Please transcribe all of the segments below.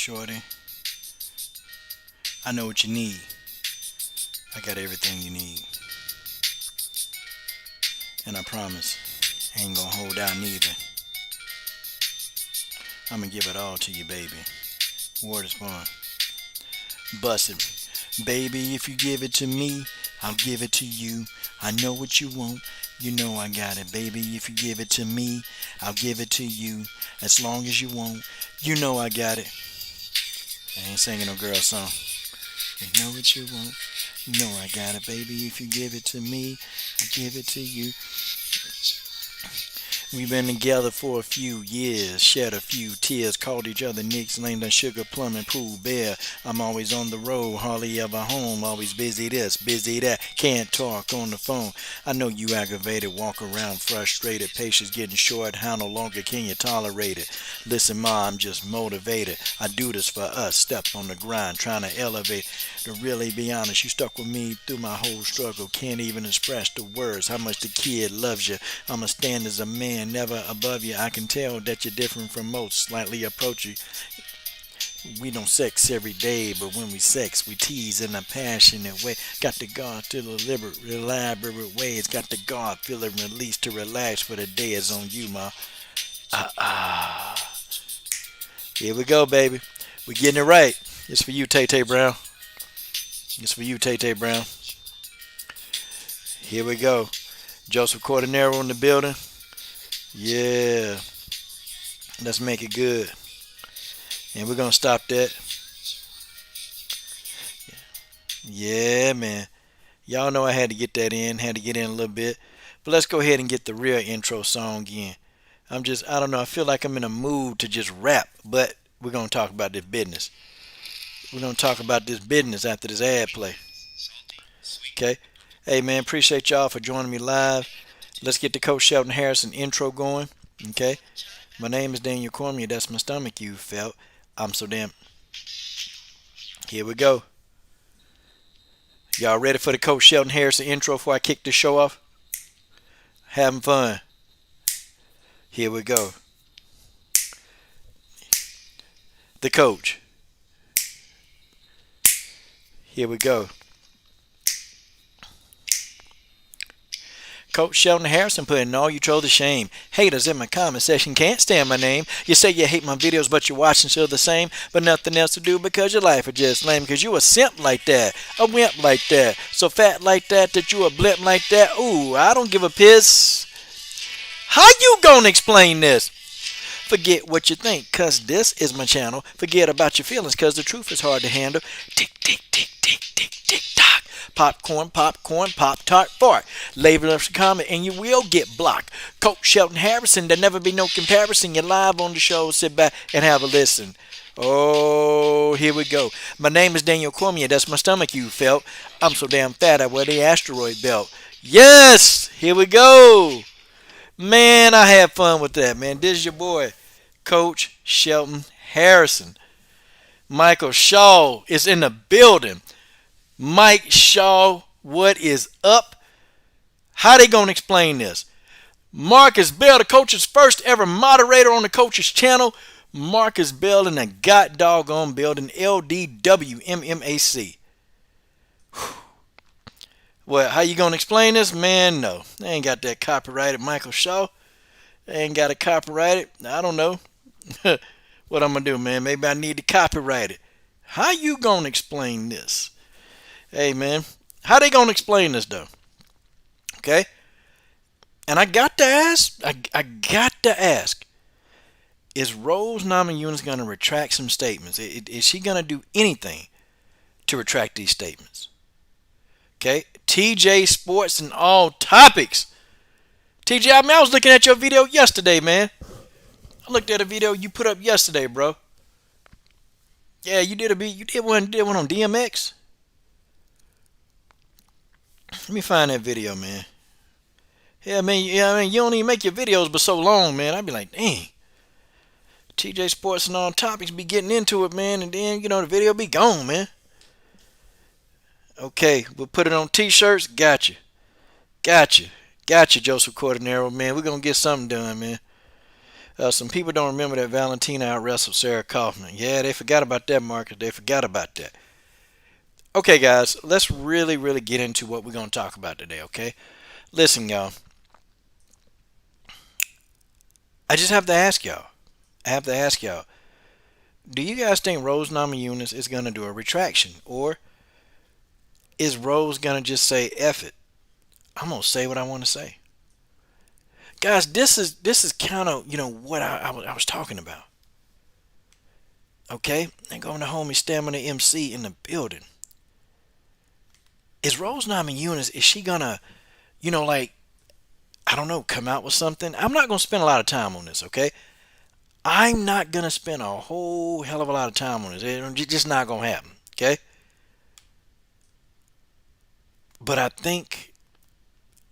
shorty. I know what you need. I got everything you need. And I promise, I ain't gonna hold out neither. I'm gonna give it all to you, baby. Word is born. Bust it. Baby, if you give it to me, I'll give it to you. I know what you want. You know I got it. Baby, if you give it to me, I'll give it to you. As long as you want. You know I got it. I ain't singing no girl song. You know what you want. You know I got it. Baby, if you give it to me, I'll give it to you. We've been together for a few years, shed a few tears, called each other nicks, named us Sugar Plum and Pooh Bear. I'm always on the road, hardly ever home, always busy this, busy that, can't talk on the phone. I know you aggravated, walk around frustrated, patience getting short, how no longer can you tolerate it? Listen, ma, I'm just motivated. I do this for us, step on the grind, trying to elevate. To really be honest, you stuck with me through my whole struggle, can't even express the words, how much the kid loves you. I'ma stand as a man, never above you. I can tell that you're different from most, slightly approach you. We don't sex every day, but when we sex, we tease in a passionate way. Got to guard to the elaborate ways. Got to guard, feel and release to relax for the day is on you, ma. Ah, ah. Here we go, baby. We're getting it right. It's for you, Tay Tay Brown. It's for you, Tay Tay Brown. Here we go. Joseph Cordonero in the building. Yeah. Let's make it good. And we're going to stop that. Yeah, man. Y'all know I had to get that in. Had to get in a little bit. But let's go ahead and get the real intro song in. I don't know. I feel like I'm in a mood to just rap. But we're going to talk about this business. We're going to talk about this business after this ad play. Okay? Hey, man. Appreciate y'all for joining me live. Let's get the Coach Shelton Harrison intro going. Okay? My name is Daniel Cormier. That's my stomach you felt. I'm so damn. Here we go. Y'all ready for the Coach Shelton Harrison intro before I kick this show off? Having fun. Here we go. The coach. Here we go. Coach Shelton Harrison putting all you troll to shame. Haters in my comment section can't stand my name. You say you hate my videos, but you're watching still the same. But nothing else to do because your life is just lame. Because you a simp like that, a wimp like that, so fat like that you a blimp like that. Ooh, I don't give a piss. How you gonna explain this? Forget what you think, cause this is my channel. Forget about your feelings, cause the truth is hard to handle. Tick, tick, tick, tick, tick, tick, tock. Popcorn, pop tart fart. Leave a comment and you will get blocked. Coach Shelton Harrison, there never be no comparison. You're live on the show, sit back and have a listen. Oh, here we go. My name is Daniel Cormier, that's my stomach you felt. I'm so damn fat I wear the asteroid belt. Yes, here we go. Man, I had fun with that, man. This is your boy, Coach Shelton Harrison. Michael Shaw is in the building. Mike Shaw, what is up? How they gonna explain this? Marcus Bell, the coach's first ever moderator on the coach's channel. Marcus Bell in the god doggone building. LDWMMAC. Well, how you gonna explain this? Man, no. They ain't got that copyrighted, Michael Shaw. They ain't got it copyrighted. I don't know. What I'm gonna do, man? Maybe I need to copyright it. How you gonna explain this? Hey, man. How they gonna explain this, though? Okay? And I got to ask. I got to ask. Is Rose Namajunas gonna retract some statements? Is she gonna do anything to retract these statements? Okay? TJ Sports and all topics. TJ, I was looking at your video yesterday, man. I looked at a video you put up yesterday, bro. Yeah, you did one on DMX. Let me find that video, man. Yeah, man, you don't even make your videos but so long, man. I'd be like, dang. TJ Sports and all topics be getting into it, man, and then, the video be gone, man. Okay, we'll put it on t-shirts. Gotcha, Joseph Cordonero, man. We're going to get something done, man. Some people don't remember that Valentina out wrestled Sarah Kaufman. Yeah, they forgot about that, Marcus. They forgot about that. Okay, guys, let's really, really get into what we're going to talk about today, okay? Listen, y'all. I just have to ask y'all. I have to ask y'all. Do you guys think Rose Namajunas is going to do a retraction? Or is Rose going to just say, F it? I'm going to say what I want to say. Guys, this is kind of, what I was talking about. Okay? And going to homie Stamina MC in the building. Is Rose Namajunas, is she going to, like, I don't know, come out with something? I'm not going to spend a lot of time on this, okay? I'm not going to spend a whole hell of a lot of time on this. It's just not going to happen, okay? But I think,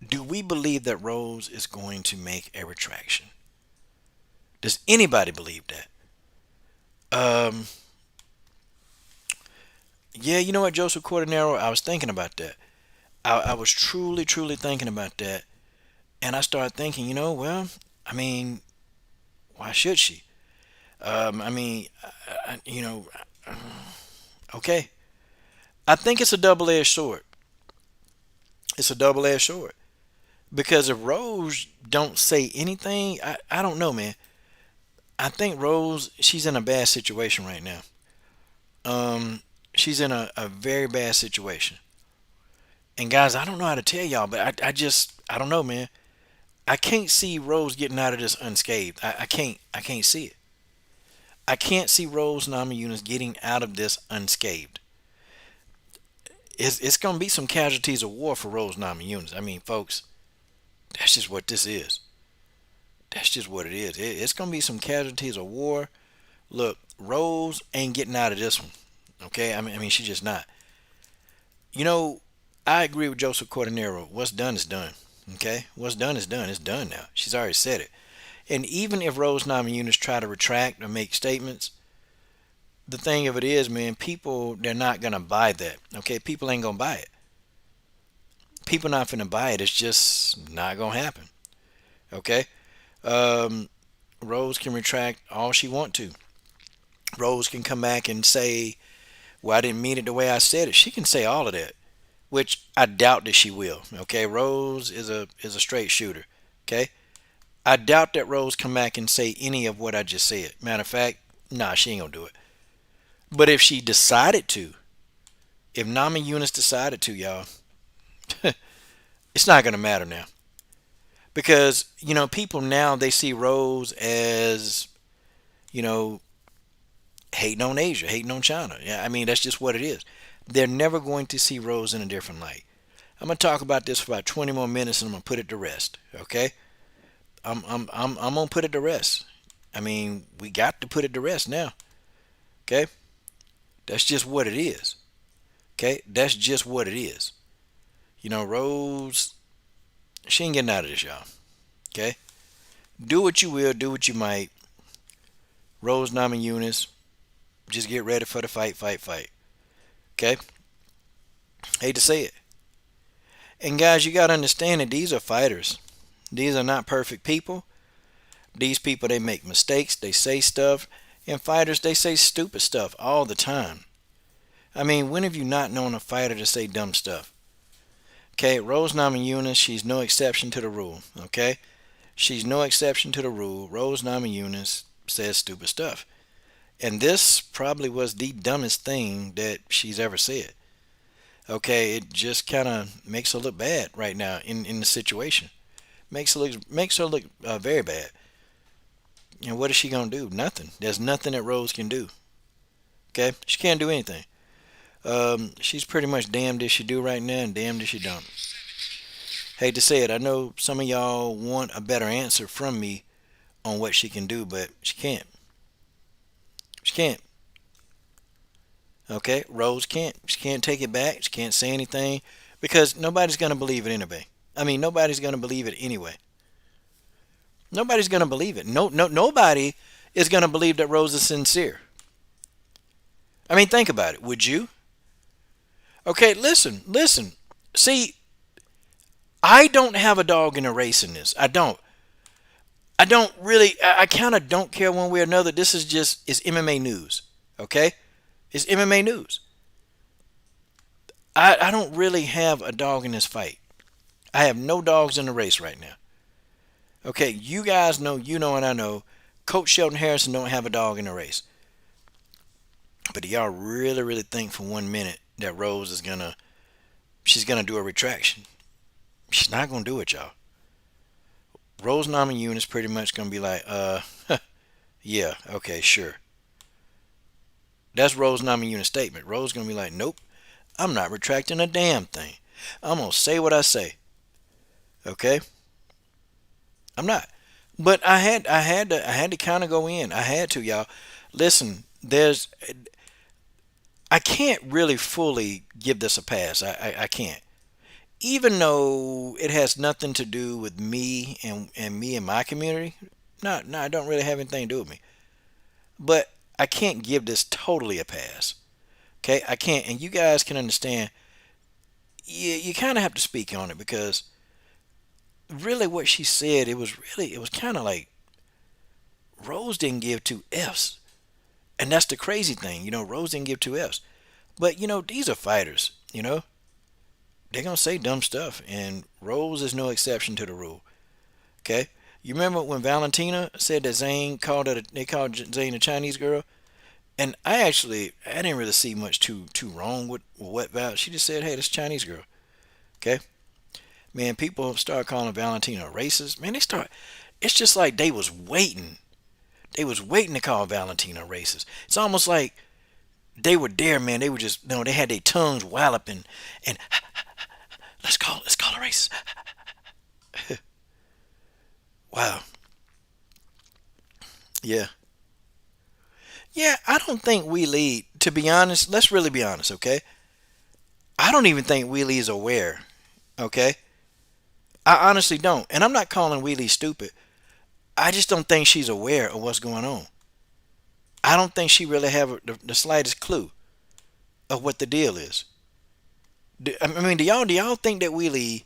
do we believe that Rose is going to make a retraction? Does anybody believe that? Yeah, you know what, Joseph Cordenaro, I was thinking about that. I was truly, truly thinking about that. And I started thinking, well, I mean, why should she? I mean, okay. I think it's a double-edged sword. It's a double-edged sword. Because if Rose don't say anything, I don't know, man. I think Rose, she's in a bad situation right now. She's in a very bad situation. And guys, I don't know how to tell y'all, but I don't know, man. I can't see Rose getting out of this unscathed. I can't see it. I can't see Rose Namajunas getting out of this unscathed. It's going to be some casualties of war for Rose Namajunas. I mean, folks, that's just what this is. That's just what it is. It's going to be some casualties of war. Look, Rose ain't getting out of this one. Okay? I mean, she's just not. I agree with Joseph Cordenaro. What's done is done. Okay? What's done is done. It's done now. She's already said it. And even if Rose Namajunas try to retract or make statements, the thing of it is, man, people, they're not going to buy that. Okay? People ain't going to buy it. People not going to buy it. It's just not going to happen. Okay? Rose can retract all she want to. Rose can come back and say, well, I didn't mean it the way I said it. She can say all of that, which I doubt that she will. Okay? Rose is a straight shooter. Okay? I doubt that Rose come back and say any of what I just said. Matter of fact, nah, she ain't gonna do it. But if she decided to, if Namajunas decided to, y'all, it's not gonna matter now. Because, people now, they see Rose as, you know, hating on Asia, hating on China. Yeah, I mean, that's just what it is. They're never going to see Rose in a different light. I'm gonna talk about this for about 20 more minutes, and I'm gonna put it to rest. Okay? I'm gonna put it to rest. I mean, we got to put it to rest now. Okay? That's just what it is. Okay? That's just what it is. Rose, she ain't getting out of this, y'all. Okay? Do what you will, do what you might. Rose Namajunas, just get ready for the fight, fight, fight. Okay? Hate to say it. And guys, you got to understand that these are fighters. These are not perfect people. These people, they make mistakes. They say stuff. And fighters, they say stupid stuff all the time. I mean, when have you not known a fighter to say dumb stuff? Okay, Rose Namajunas, she's no exception to the rule. Okay? She's no exception to the rule. Rose Namajunas says stupid stuff. And this probably was the dumbest thing that she's ever said. Okay, it just kind of makes her look bad right now in the situation. Makes her look very bad. And what is she gonna do? Nothing. There's nothing that Rose can do. Okay, she can't do anything. She's pretty much damned if she do right now and damned if she don't. Hate to say it. I know some of y'all want a better answer from me on what she can do, but she can't. She can't. Okay, Rose can't. She can't take it back. She can't say anything because nobody's gonna believe it anyway. I mean, nobody's gonna believe it anyway. Nobody's gonna believe it. Nobody is gonna believe that Rose is sincere. I mean, think about it. Would you? Okay, listen. See, I don't have a dog in a race in this. I don't. I don't really, I kind of don't care one way or another. This is just, it's MMA news. Okay? It's MMA news. I don't really have a dog in this fight. I have no dogs in the race right now. Okay, you guys know, you know, and I know, Coach Shelton Harrison don't have a dog in the race. But do y'all really, really think for 1 minute that Rose is she's gonna do a retraction? She's not gonna do it, y'all. Rose Namajunas pretty much gonna be like, yeah, okay, sure. That's Rose Namajunas' statement. Rose gonna be like, nope, I'm not retracting a damn thing. I'm gonna say what I say. Okay? I'm not. But I had to kind of go in. I had to, y'all. Listen, I can't really fully give this a pass. I can't. Even though it has nothing to do with me and me and my community. No, it don't really have anything to do with me. But I can't give this totally a pass. Okay? I can't. And you guys can understand. You kind of have to speak on it because really what she said, it was kind of like Rose didn't give two F's. And that's the crazy thing. Rose didn't give two F's. But, these are fighters, They're going to say dumb stuff. And Rose is no exception to the rule. Okay? You remember when Valentina said that they called Zane a Chinese girl? And I didn't really see much too wrong with what Val. She just said, hey, this Chinese girl. Okay? Man, people start calling Valentina a racist. Man, it's just like they was waiting. They was waiting to call Valentina a racist. It's almost like they were there, man. They were just, they had their tongues walloping and let's call her racist. Wow. Yeah. Yeah, I don't think Weili, to be honest, let's really be honest, okay? I don't even think Weili is aware, okay? I honestly don't. And I'm not calling Weili stupid. I just don't think she's aware of what's going on. I don't think she really have the slightest clue of what the deal is. I mean, do y'all think that Weili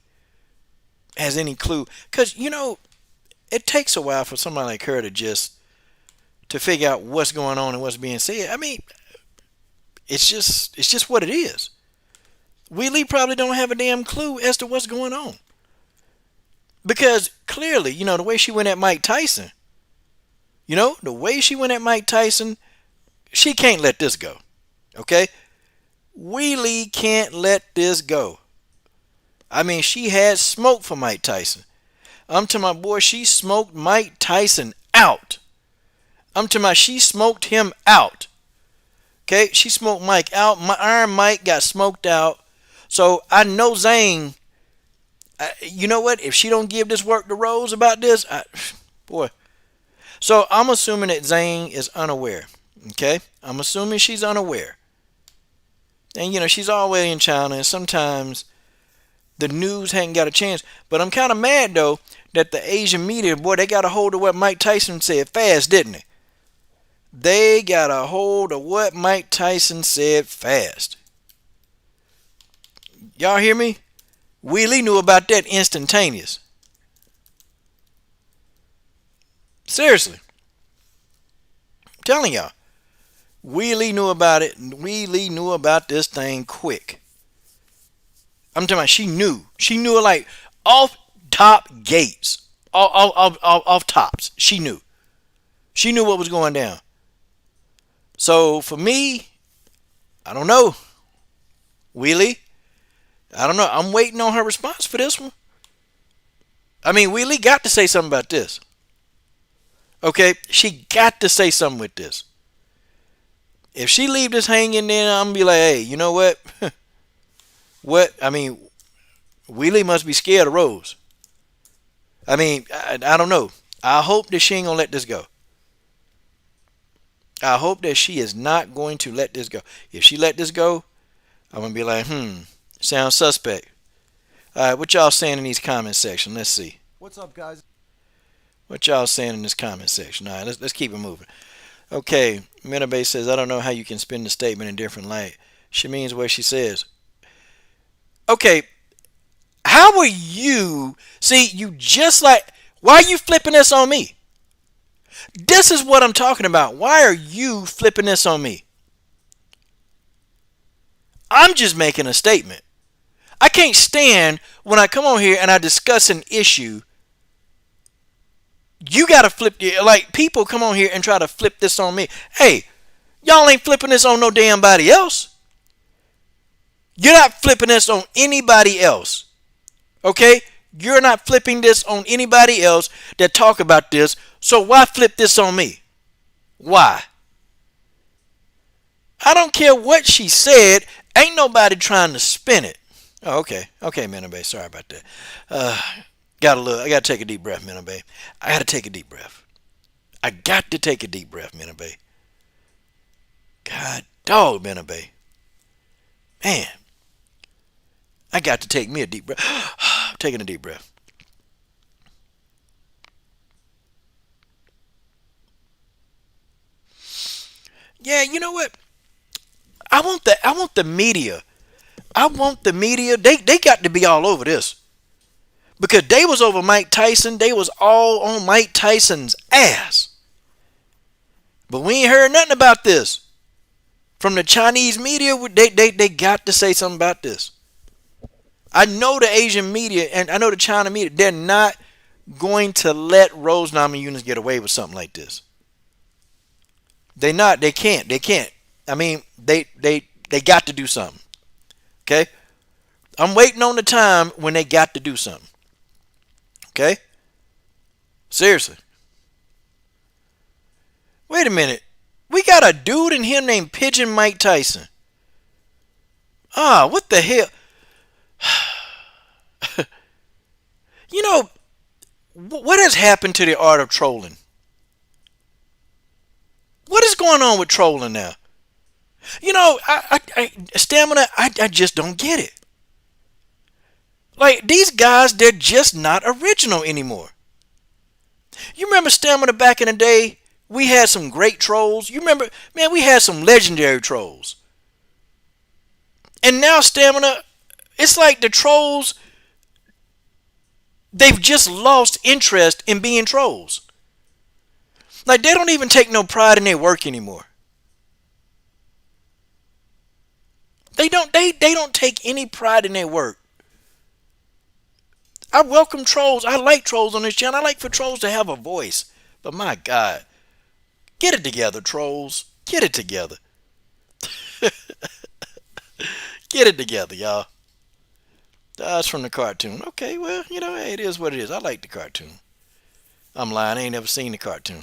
has any clue? Because, it takes a while for somebody like her to figure out what's going on and what's being said. I mean, it's just what it is. Weili probably don't have a damn clue as to what's going on. Because clearly, the way she went at Mike Tyson, the way she went at Mike Tyson, she can't let this go. Okay? Weili can't let this go. I mean, she had smoke for Mike Tyson. I'm to my boy, she smoked Mike Tyson out. I'm to my, she smoked him out. Okay? She smoked Mike out. My Iron Mike got smoked out. So I know Zane, you know what? If she don't give this work to Rose about this, boy. So I'm assuming that Zane is unaware. Okay? I'm assuming she's unaware. And, she's always in China, and sometimes the news hadn't got a chance. But I'm kind of mad, though, that the Asian media, boy, they got a hold of what Mike Tyson said fast, didn't they? They got a hold of what Mike Tyson said fast. Y'all hear me? Weili knew about that instantaneous. Seriously. I'm telling y'all. Weili knew about it. Weili knew about this thing quick. I'm talking about she knew. She knew it like off top gates. Off tops. She knew. She knew what was going down. So for me, I don't know. Weili, I don't know. I'm waiting on her response for this one. I mean, Weili got to say something about this. Okay? She got to say something with this. If she leave this hanging, then I'm going to be like, hey, you know what? What? I mean, Weili must be scared of Rose. I mean, I don't know. I hope that she ain't going to let this go. I hope that she is not going to let this go. If she let this go, I'm going to be like, sounds suspect. All right, what y'all saying in these comment section? Let's see. What's up, guys? What y'all saying in this comment section? All right, let's keep it moving. Okay, Minabe says, I don't know how you can spin the statement in different light. She means what she says. Okay, how are you? See, you just like, why are you flipping this on me? This is what I'm talking about. Why are you flipping this on me? I'm just making a statement. I can't stand when I come on here and I discuss an issue. You got to flip, like people come on here and try to flip this on me. Hey, y'all ain't flipping this on no damn body else. You're not flipping this on anybody else. Okay? You're not flipping this on anybody else that talk about this. So why flip this on me? Why? I don't care what she said. Ain't nobody trying to spin it. Oh, okay. Okay, Minabe. Sorry about that. I gotta take a deep breath, Minabe. I gotta take a deep breath. I got to take a deep breath, Minabe. God dog, Minabe. Man. I got to take me a deep breath. Taking a deep breath. Yeah, you know what? I want the media. I want the media. They got to be all over this. Because they was over Mike Tyson. They was all on Mike Tyson's ass. But we ain't heard nothing about this. From the Chinese media, they got to say something about this. I know the Asian media and I know the China media, they're not going to let Rose Namajunas get away with something like this. They can't. I mean, they got to do something. Okay? I'm waiting on the time when they got to do something. Okay? Seriously. Wait a minute. We got a dude in here named Pigeon Mike Tyson. What the hell? You know, what has happened to the art of trolling? What is going on with trolling now? You know, Stamina, I just don't get it. Like, these guys, they're just not original anymore. You remember Stamina back in the day? We had some great trolls. You remember, man, we had some legendary trolls. And now Stamina, it's like the trolls, they've just lost interest in being trolls. Like, they don't even take no pride in their work anymore. They don't take any pride in their work. I welcome trolls. I like trolls on this channel. I like for trolls to have a voice. But my God, get it together, trolls. Get it together. Get it together, y'all. That's from the cartoon. Okay, well, you know, hey, it is what it is. I like the cartoon. I'm lying. I ain't never seen the cartoon.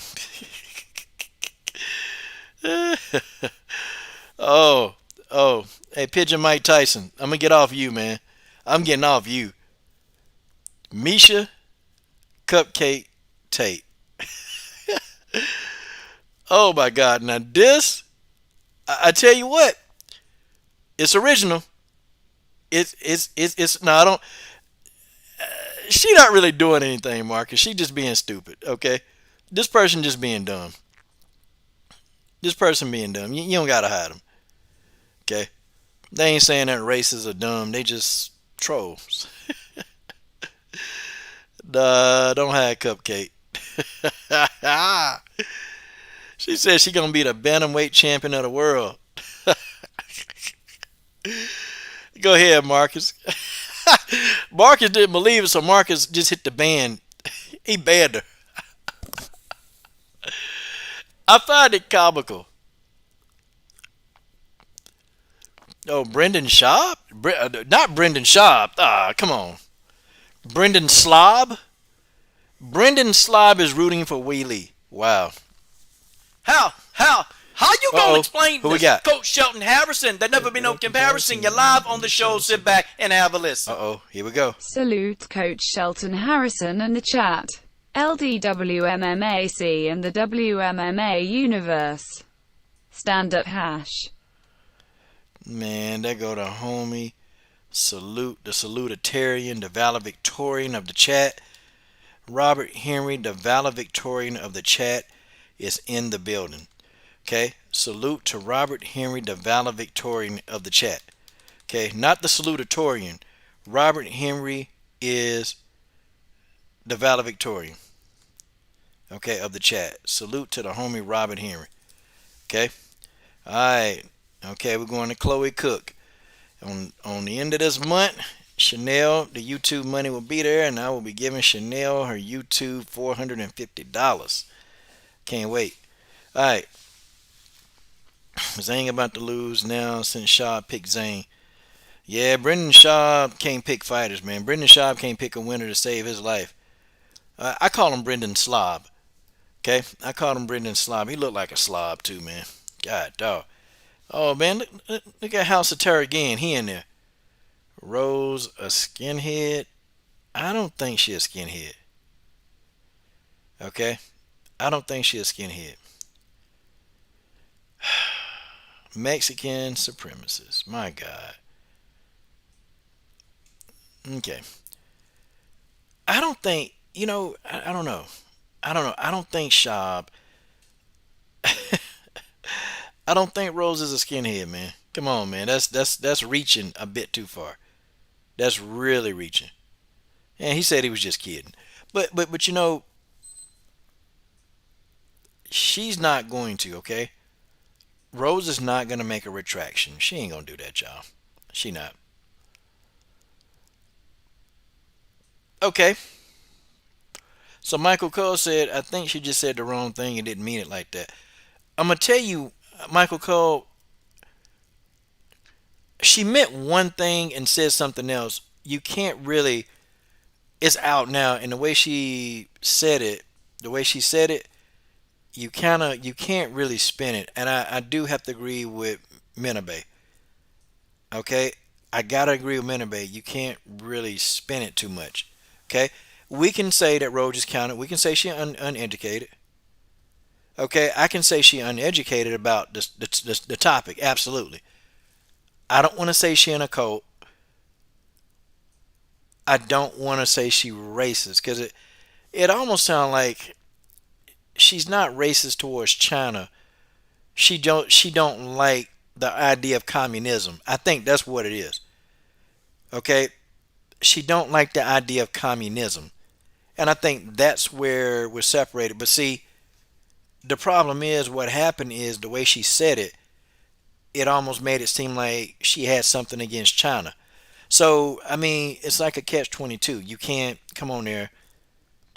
Oh. Hey, Pigeon Mike Tyson. I'm going to get off you, man. I'm getting off you. Misha Cupcake Tate. Oh, my God. Now, this, I tell you what. It's original. It's no, I don't. She not really doing anything, Marcus. She just being stupid, okay? This person just being dumb. This person being dumb. You don't gotta hide them, okay? They ain't saying that racists are dumb. They just trolls. Don't hide Cupcake. She said she gonna be the bantamweight champion of the world. Go ahead, Marcus. Marcus didn't believe it, so Marcus just hit the ban. He banned her. I find it comical. Oh, Brendan Schaub? Not Brendan Schaub. Come on. Brendan Slob? Brendan Slob is rooting for Weili. Wow. How you gonna explain Who this? we got? Coach Shelton Harrison. There never been no comparison. You're live on the show. Sit back and have a listen. Here we go. Salute Coach Shelton Harrison and the chat. LDWMMAC and the WMMA universe. Stand up hash. Man, there go the homie. Salute, the salutarian, the valedictorian of the chat. Robert Henry, the valedictorian of the chat, is in the building. Okay, salute to Robert Henry, the valedictorian of the chat. Okay, not the salutatorian. Robert Henry is the valedictorian. okay, of the chat. Salute to the homie Robert Henry. Okay. All right. Okay, we're going to Chloe Cook. On the end of this month, Chanel, the YouTube money will be there, and I will be giving Chanel her YouTube $450. Can't wait. All right. Zane about to lose now since Shaw picked Zane. Yeah, Brendan Schaub can't pick fighters, man. Brendan Schaub can't pick a winner to save his life. I call him Brendan Slob. Okay? I called him Brendan Slob. He looked like a slob, too, man. God, dog. Oh, man, look at House of Terror again. He in there. Rose, a skinhead? I don't think she a skinhead. Okay? I don't think she a skinhead. Mexican supremacists. My God. Okay. I don't think, I don't know. I don't know. I don't think Schaub. I don't think Rose is a skinhead, man. Come on, man. That's reaching a bit too far. That's really reaching. And he said he was just kidding. But she's not going to, okay? Rose is not going to make a retraction. She ain't going to do that, y'all. She not. Okay. So Michael Cole said, I think she just said the wrong thing and didn't mean it like that. I'm going to tell you, Michael Cole, she meant one thing and said something else. You can't really, it's out now. And the way she said it, you can't really spin it. And I do have to agree with Minabe. Okay? I got to agree with Minabe. You can't really spin it too much. Okay? We can say that Rose is counted. We can say she's uneducated. Okay? I can say she's uneducated about the topic. Absolutely. I don't want to say she in a cult. I don't want to say she racist because it almost sounds like she's not racist towards China. She don't like the idea of communism. I think that's what it is. Okay? She don't like the idea of communism. And I think that's where we're separated. But see, the problem is what happened is the way she said it, it almost made it seem like she had something against China. So, I mean, it's like a catch-22. You can't come on there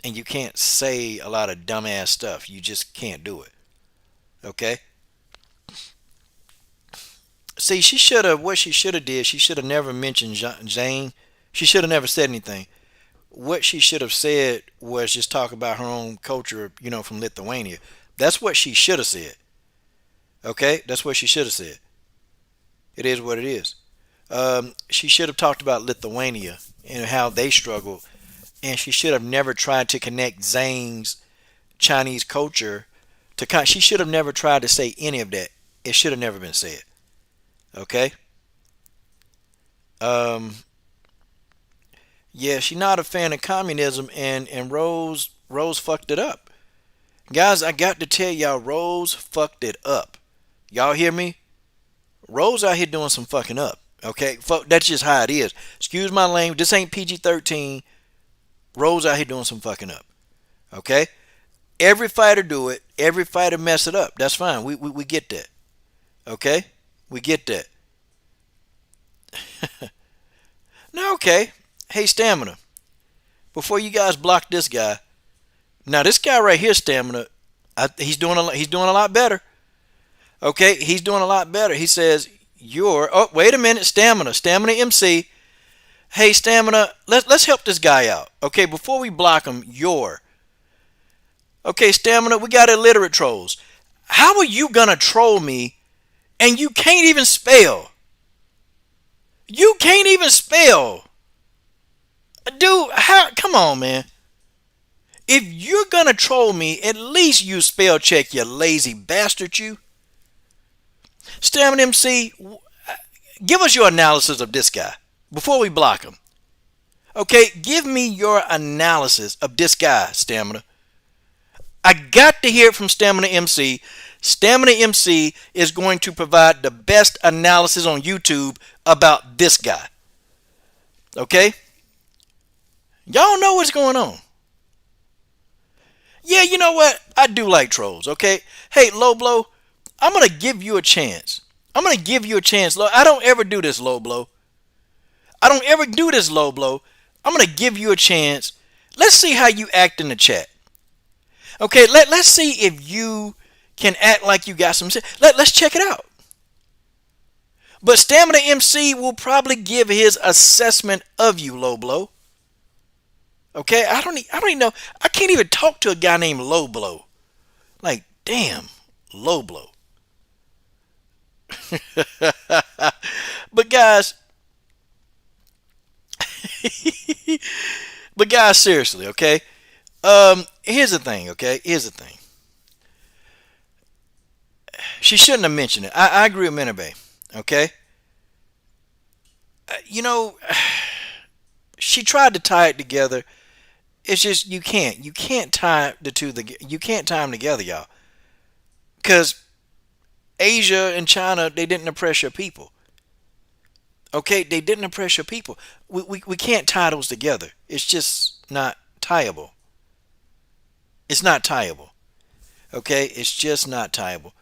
and you can't say a lot of dumbass stuff. You just can't do it. Okay? See, what she should have did, she should have never mentioned Zane. She should have never said anything. What she should have said was just talk about her own culture, from Lithuania. That's what she should have said. Okay? That's what she should have said. It is what it is. She should have talked about Lithuania and how they struggle. And she should have never tried to connect Zane's Chinese culture to. She should have never tried to say any of that. It should have never been said. Okay? Yeah, she's not a fan of communism, and Rose fucked it up. Guys, I got to tell y'all, Rose fucked it up. Y'all hear me? Rose out here doing some fucking up. Okay? That's just how it is. Excuse my language. This ain't PG-13. Rose out here doing some fucking up. Okay? Every fighter do it. Every fighter mess it up. That's fine. We get that. Okay? We get that. Now, okay. Hey, Stamina. Before you guys block this guy. Now, this guy right here, Stamina, he's doing a lot better. Okay? He's doing a lot better. He says, oh, wait a minute, Stamina MC. Hey, Stamina, let's help this guy out. Okay, before we block him, okay, Stamina, we got illiterate trolls. How are you gonna troll me and you can't even spell? You can't even spell. Dude, come on, man. If you're gonna troll me, at least you spell check, you lazy bastard, you. Stamina MC, give us your analysis of this guy before we block him. Okay, give me your analysis of this guy, Stamina. I got to hear it from Stamina MC. Stamina MC is going to provide the best analysis on YouTube about this guy. Okay? Y'all know what's going on. Yeah, you know what? I do like trolls, okay? Hey, Low Blow, I'm going to give you a chance. I'm going to give you a chance. I don't ever do this, Low Blow. I don't ever do this, Low Blow. I'm going to give you a chance. Let's see how you act in the chat. Okay, let's see if you can act like you got some... Let's check it out. But Stamina MC will probably give his assessment of you, Low Blow. Okay, I don't even know. I can't even talk to a guy named Low Blow. Like, damn, Low Blow. But guys, seriously, okay? Here's the thing, okay? Here's the thing. She shouldn't have mentioned it. I agree with Minabe, okay? You know, she tried to tie it together. It's just you can't tie the two. You can't tie them together, y'all. Because Asia and China, they didn't oppress your people. Okay, they didn't oppress your people. We can't tie those together. It's just not tieable. It's not tieable. Okay, it's just not tieable.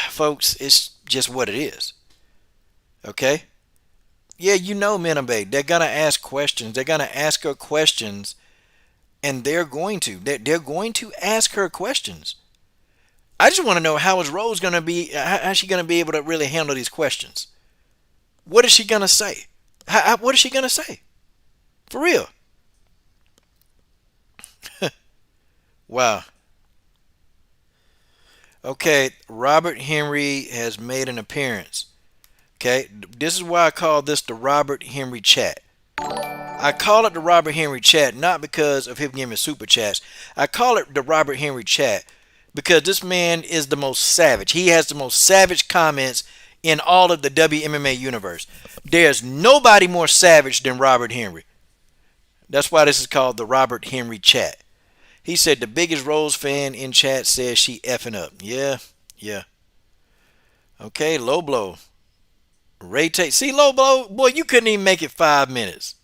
Folks, it's just what it is. Okay. Yeah, you know, Minabe, they're gonna ask questions. They're gonna ask her questions, and they're going to ask her questions. I just want to know how is Rose gonna be? How's she gonna be able to really handle these questions? What is she gonna say? What is she gonna say? For real? Wow. Okay, Robert Henry has made an appearance. Okay, this is why I call this the Robert Henry chat. I call it the Robert Henry chat not because of him giving super chats. I call it the Robert Henry chat because this man is the most savage. He has the most savage comments in all of the WMMA universe. There's nobody more savage than Robert Henry. That's why this is called the Robert Henry chat. He said the biggest Rose fan in chat says she effing up. Yeah. Okay, Low Blow. Ray Tate. See, Low Blow, boy, you couldn't even make it 5 minutes.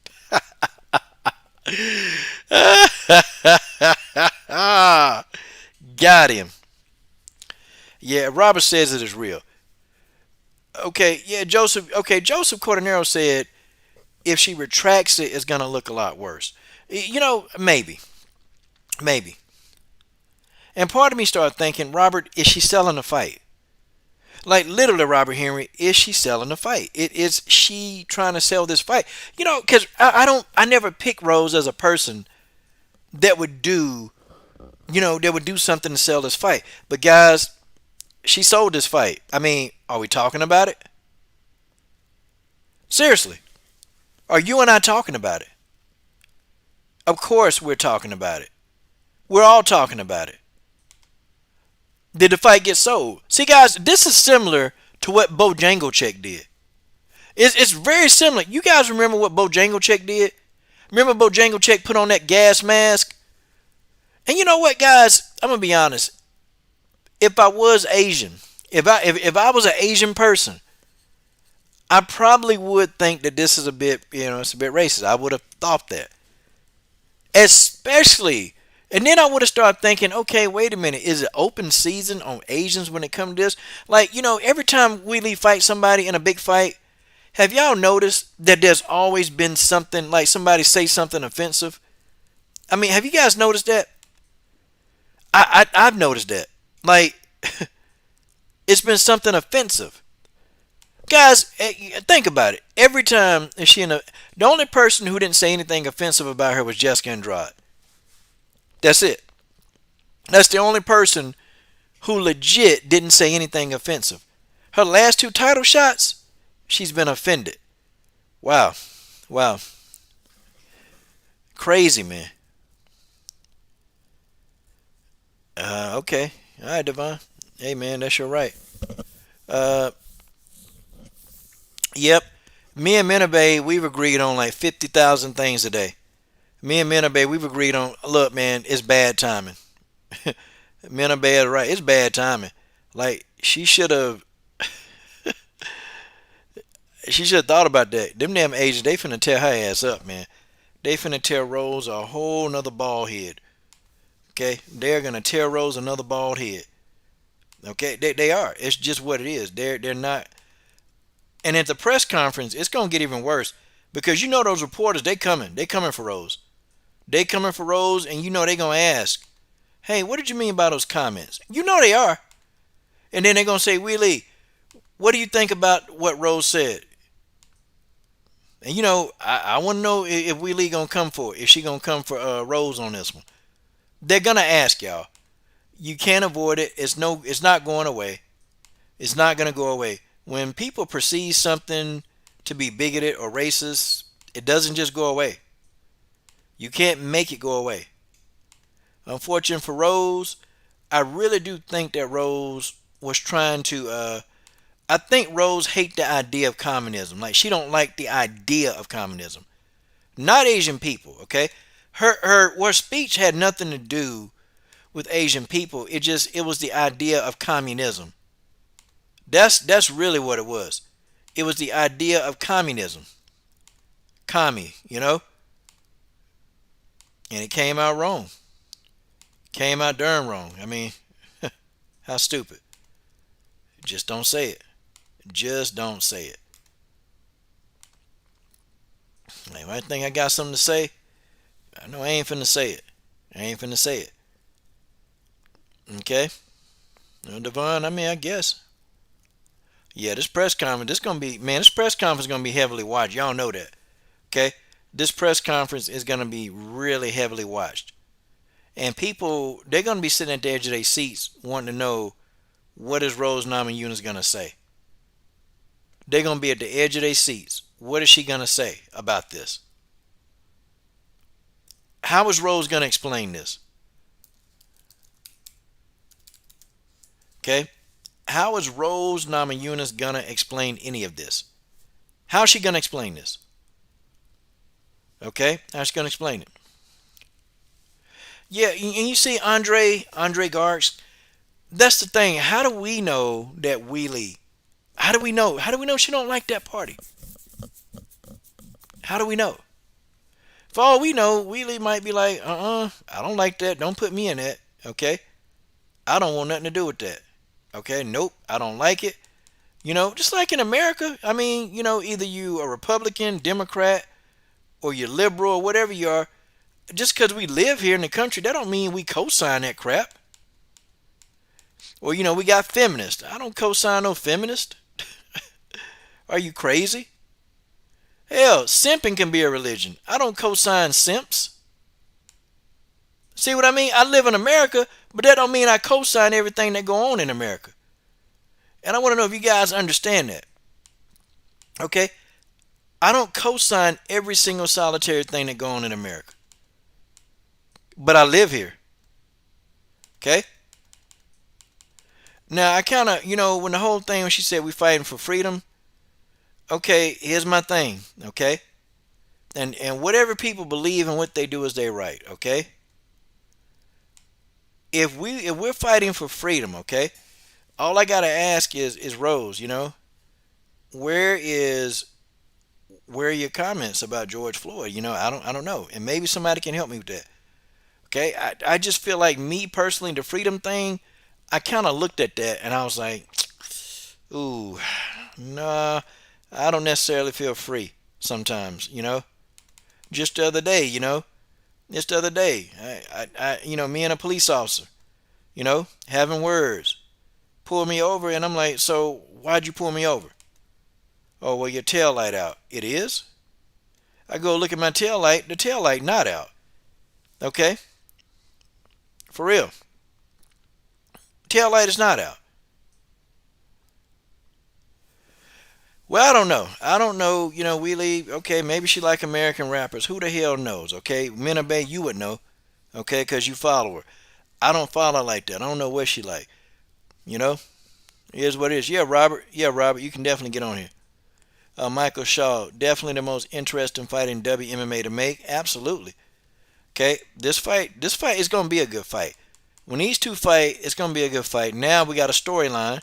Got him. Yeah, Robert says it is real. Okay, yeah, Joseph Cordenero said if she retracts it, it's going to look a lot worse. You know, maybe. And part of me started thinking, Robert, is she selling the fight? Like, literally, Robert Henry, is she selling the fight? Is she trying to sell this fight? You know, because I never pick Rose as a person that would do, something to sell this fight. But guys, she sold this fight. I mean, are we talking about it? Seriously, are you and I talking about it? Of course we're talking about it. We're all talking about it. Did the fight get sold? See, guys, this is similar to what Bojangles did. It's very similar. You guys remember what Bojangles did? Remember Bojangles put on that gas mask? And you know what, guys? I'm going to be honest. If I was Asian, if I was an Asian person, I probably would think that this is a bit, it's a bit racist. I would have thought that. Especially... And then I would have started thinking, okay, wait a minute. Is it open season on Asians when it comes to this? Like, every time Weili fights somebody in a big fight, have y'all noticed that there's always been something, like somebody say something offensive? I mean, have you guys noticed that? I've noticed that. Like, it's been something offensive. Guys, think about it. Every time the only person who didn't say anything offensive about her was Jessica Andrade. That's it. That's the only person who legit didn't say anything offensive. Her last 2 title shots, she's been offended. Wow. Crazy, man. Okay. All right, Devon. Hey, man, that's your right. Yep. Me and Minabe, we've agreed on like 50,000 things a day. Me and Minabe, we've agreed on, look, man, it's bad timing. Minabe, right, it's bad timing. Like, she should have thought about that. Them damn Asians, they finna tear her ass up, man. They finna tear Rose a whole nother ball head. Okay, they're gonna tear Rose another bald head. Okay, they are. It's just what it is. They're not. And at the press conference, it's gonna get even worse because you know those reporters, they coming. They coming for Rose. They coming for Rose, and you know they gonna ask, "Hey, what did you mean by those comments?" You know they are. And then they're gonna say, "Weili, what do you think about what Rose said?" And you know, I want to know if Weili gonna come for it. If she gonna come for Rose on this one. They're gonna ask y'all. You can't avoid it. It's not going away. It's not gonna go away. When people perceive something to be bigoted or racist, it doesn't just go away. You can't make it go away. Unfortunate for Rose, I really do think that Rose was trying to. I think Rose hate the idea of communism. Like she don't like the idea of communism. Not Asian people. Okay, her speech had nothing to do with Asian people. It was the idea of communism. That's really what it was. It was the idea of communism. Commie, and it came out wrong. Came out darn wrong. I mean, how stupid. Just don't say it. Just don't say it. Like, when I think I got something to say, I know I ain't finna say it. I ain't finna say it. Okay? Devon, I mean, I guess. Yeah, this press conference, this press conference is gonna be heavily watched. Y'all know that. Okay? This press conference is gonna be really heavily watched. And people, they're gonna be sitting at the edge of their seats wanting to know what is Rose Namajunas gonna say. They're gonna be at the edge of their seats. What is she gonna say about this? How is Rose gonna explain this? Okay? How is Rose Namajunas gonna explain any of this? How is she gonna explain this? Okay? How's she gonna explain it? Yeah, and you see Andre Garks, that's the thing. How do we know that Weili? How do we know? How do we know she don't like that party? How do we know? For all we know, Weili might be like, I don't like that. Don't put me in that. Okay? I don't want nothing to do with that. Okay? Nope. I don't like it. Just like in America. I mean, either you are Republican, Democrat, or you're liberal, or whatever you are. Just because we live here in the country, that don't mean we co-sign that crap. Or, we got feminists. I don't co-sign no feminist. Are you crazy? Hell, simping can be a religion. I don't co-sign simps. See what I mean? I live in America, but that don't mean I co-sign everything that go on in America. And I want to know if you guys understand that. Okay? I don't co-sign every single solitary thing that go on in America. But I live here. Okay? Now, I kind of, when the whole thing, when she said we fighting for freedom, okay, here's my thing, okay? And whatever people believe and what they do is their right, okay? If we're fighting for freedom, okay, all I gotta ask is Rose, where are your comments about George Floyd? I don't know, and maybe somebody can help me with that. Okay, I just feel like me personally, the freedom thing, I kind of looked at that and I was like, ooh, nah, I don't necessarily feel free sometimes, Just the other day, me and a police officer, having words, pull me over, and I'm like, so why'd you pull me over? Oh, well, your tail light out. It is? I go look at my tail light, the tail light not out. Okay? For real. Tail light is not out. Well, I don't know. Weili, okay, maybe she like American rappers. Who the hell knows, okay? Minna Bay, you would know, okay, because you follow her. I don't follow her like that. I don't know what she like. It is what it is. Yeah, Robert, you can definitely get on here. Michael Shaw, definitely the most interesting fight in WMMA to make. Absolutely. Okay, this fight is going to be a good fight. When these two fight, it's going to be a good fight. Now we got a storyline.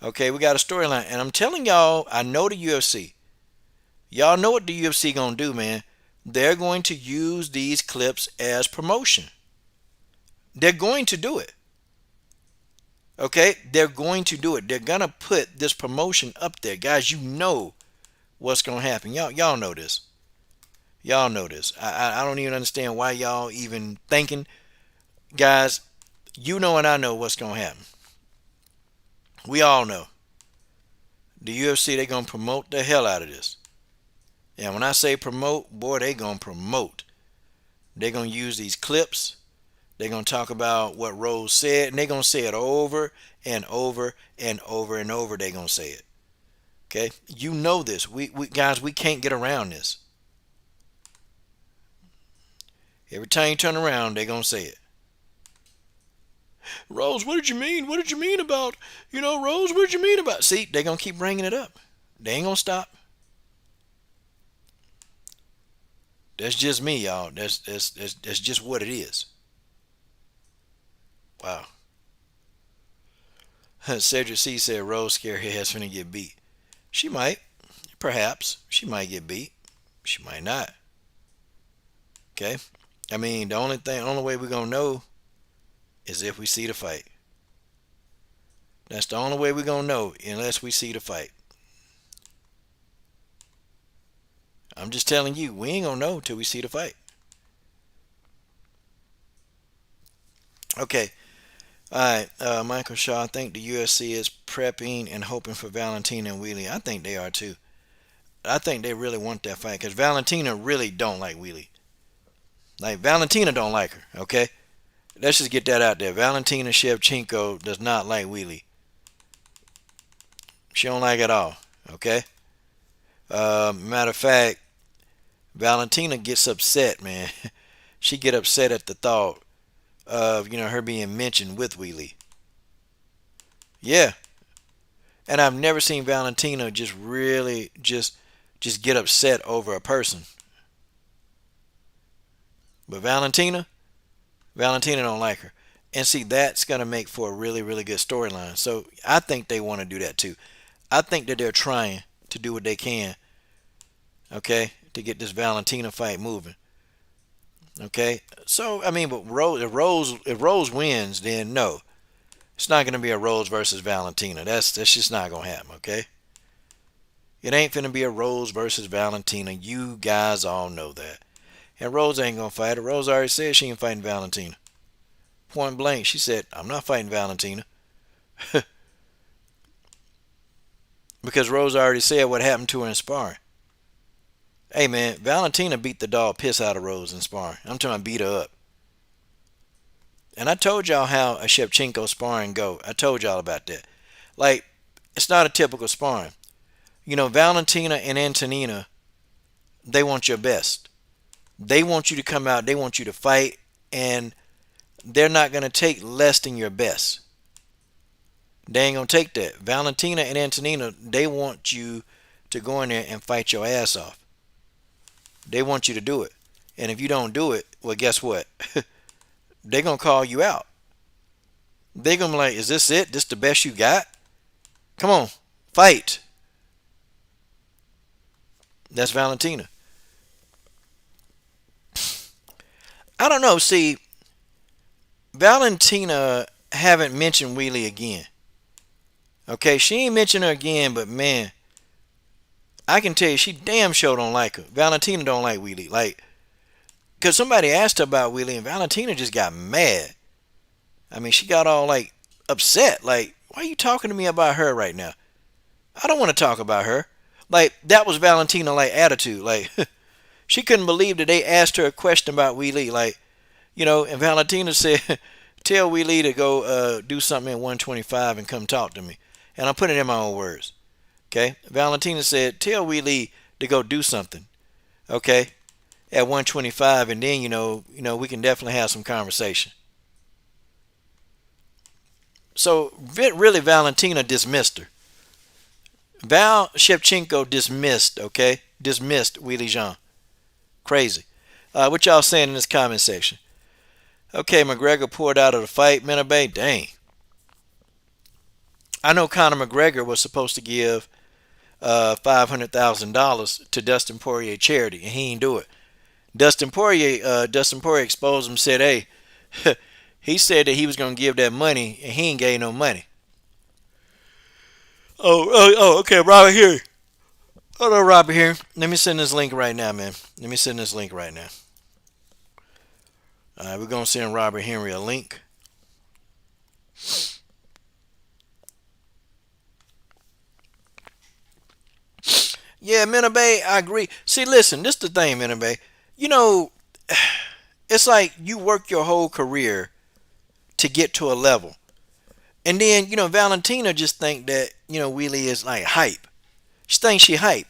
Okay, we got a storyline. And I'm telling y'all, I know the UFC. Y'all know what the UFC going to do, man. They're going to use these clips as promotion. They're going to do it. Okay? They're going to do it. They're going to put this promotion up there. Guys, you know what's going to happen. Y'all know this. Y'all know this. I don't even understand why y'all even thinking. Guys, you know and I know what's going to happen. We all know. The UFC, they're going to promote the hell out of this. And when I say promote, boy, they're going to promote. They're going to use these clips. They're going to talk about what Rose said, and they're going to say it over and over and over and over. They're going to say it. Okay? You know this. We guys, we can't get around this. Every time you turn around, they're going to say it. Rose, what did you mean? What did you mean about, Rose, what did you mean about? See, they're going to keep bringing it up. They ain't going to stop. That's just me, y'all. That's just what it is. Wow. Cedric C said Rose scare her ass finna get beat. She might. Perhaps. She might get beat. She might not. Okay? I mean, the only way we're going to know is if we see the fight. That's the only way we're going to know, unless we see the fight. I'm just telling you, we ain't going to know till we see the fight. Okay. All right. Michael Shaw, I think the UFC is prepping and hoping for Valentina and Weili. I think they are too. I think they really want that fight because Valentina really don't like Weili. Like, Valentina don't like her, okay? Let's just get that out there. Valentina Shevchenko does not like Weili. She don't like it at all, okay? Matter of fact, Valentina gets upset, man. She get upset at the thought of, her being mentioned with Weili. Yeah. And I've never seen Valentina just really just get upset over a person. But Valentina don't like her. And see, that's going to make for a really, really good storyline. So I think they want to do that too. I think that they're trying to do what they can, okay, to get this Valentina fight moving. Okay? So, I mean, but if Rose wins, then no. It's not going to be a Rose versus Valentina. That's just not going to happen, okay? It ain't finna be a Rose versus Valentina. You guys all know that. And Rose ain't going to fight her. Rose already said she ain't fighting Valentina. Point blank, she said, I'm not fighting Valentina. Because Rose already said what happened to her in sparring. Hey, man, Valentina beat the dog piss out of Rose in sparring. I'm talking about beat her up. And I told y'all how a Shevchenko sparring go. I told y'all about that. Like, it's not a typical sparring. Valentina and Antonina, they want your best. They want you to come out. They want you to fight. And they're not going to take less than your best. They ain't going to take that. Valentina and Antonina, they want you to go in there and fight your ass off. They want you to do it. And if you don't do it, well, guess what? They're going to call you out. They're going to be like, is this it? This the best you got? Come on, fight. That's Valentina. I don't know. See, Valentina haven't mentioned Weili again. Okay, she ain't mentioned her again, but man, I can tell you she damn sure don't like her. Valentina don't like Weili. Like, because somebody asked her about Weili and Valentina just got mad. I mean, she got all like upset. Like, why are you talking to me about her right now? I don't want to talk about her. Like, that was Valentina like attitude. Like, she couldn't believe that they asked her a question about Weili. Like, and Valentina said, tell Weili to go do something at 125 and come talk to me. And I'm putting it in my own words. Okay? Valentina said, tell Weili to go do something. Okay? At 125, and then, we can definitely have some conversation. So, really, Valentina dismissed her. Val Shevchenko dismissed, okay? Dismissed Weili Zhang. Crazy. What y'all saying in this comment section? Okay, McGregor pulled out of the fight. Bay, dang. I know Conor McGregor was supposed to give $500,000 to Dustin Poirier charity, and he didn't do it. Dustin Poirier exposed him, said, hey, He said that he was gonna give that money, and he ain't gave no money. Oh, okay, Robert here. Hold on, Robert here. Let me send this link right now, man. Let me send this link right now. All right, we're gonna send Robert Henry a link. Yeah, Minabe, I agree. See, listen, this is the thing, Minabe. You know, it's like you work your whole career to get to a level. And then, Valentina just think that, Weili is like hype. She thinks she hype.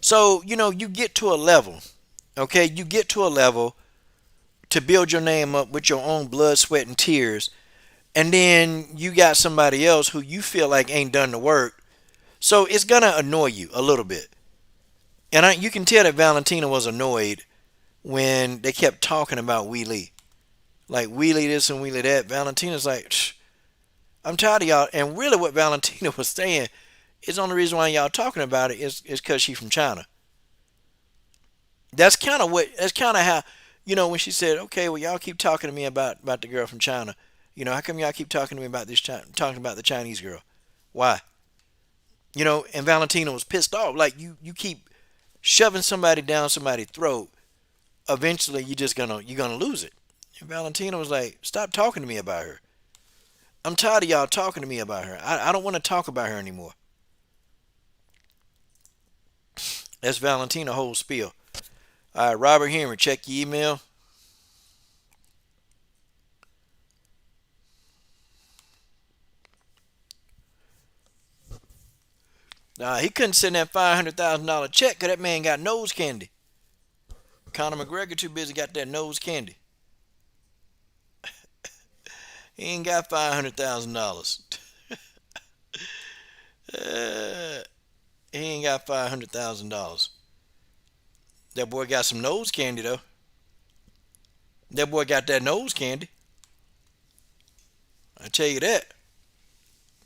So, you get to a level, okay? You get to a level to build your name up with your own blood, sweat, and tears. And then you got somebody else who you feel like ain't done the work. So it's going to annoy you a little bit. And you can tell that Valentina was annoyed when they kept talking about Weili. Like, Weili this and Weili that. Valentina's like, I'm tired of y'all. And really what Valentina was saying is the only reason why y'all talking about it is because she's from China. That's kind of how, when she said, okay, well, y'all keep talking to me about the girl from China. How come y'all keep talking to me about talking about the Chinese girl? Why? And Valentina was pissed off. Like, you keep shoving somebody down somebody's throat. Eventually, you're gonna lose it. And Valentina was like, stop talking to me about her. I'm tired of y'all talking to me about her. I don't want to talk about her anymore. That's Valentina whole spiel. All right, Robert Henry, check your email. He couldn't send that $500,000 check because that man got nose candy. Conor McGregor too busy got that nose candy. He ain't got $500,000. He ain't got $500,000. That boy got some nose candy though. That boy got that nose candy. I tell you that.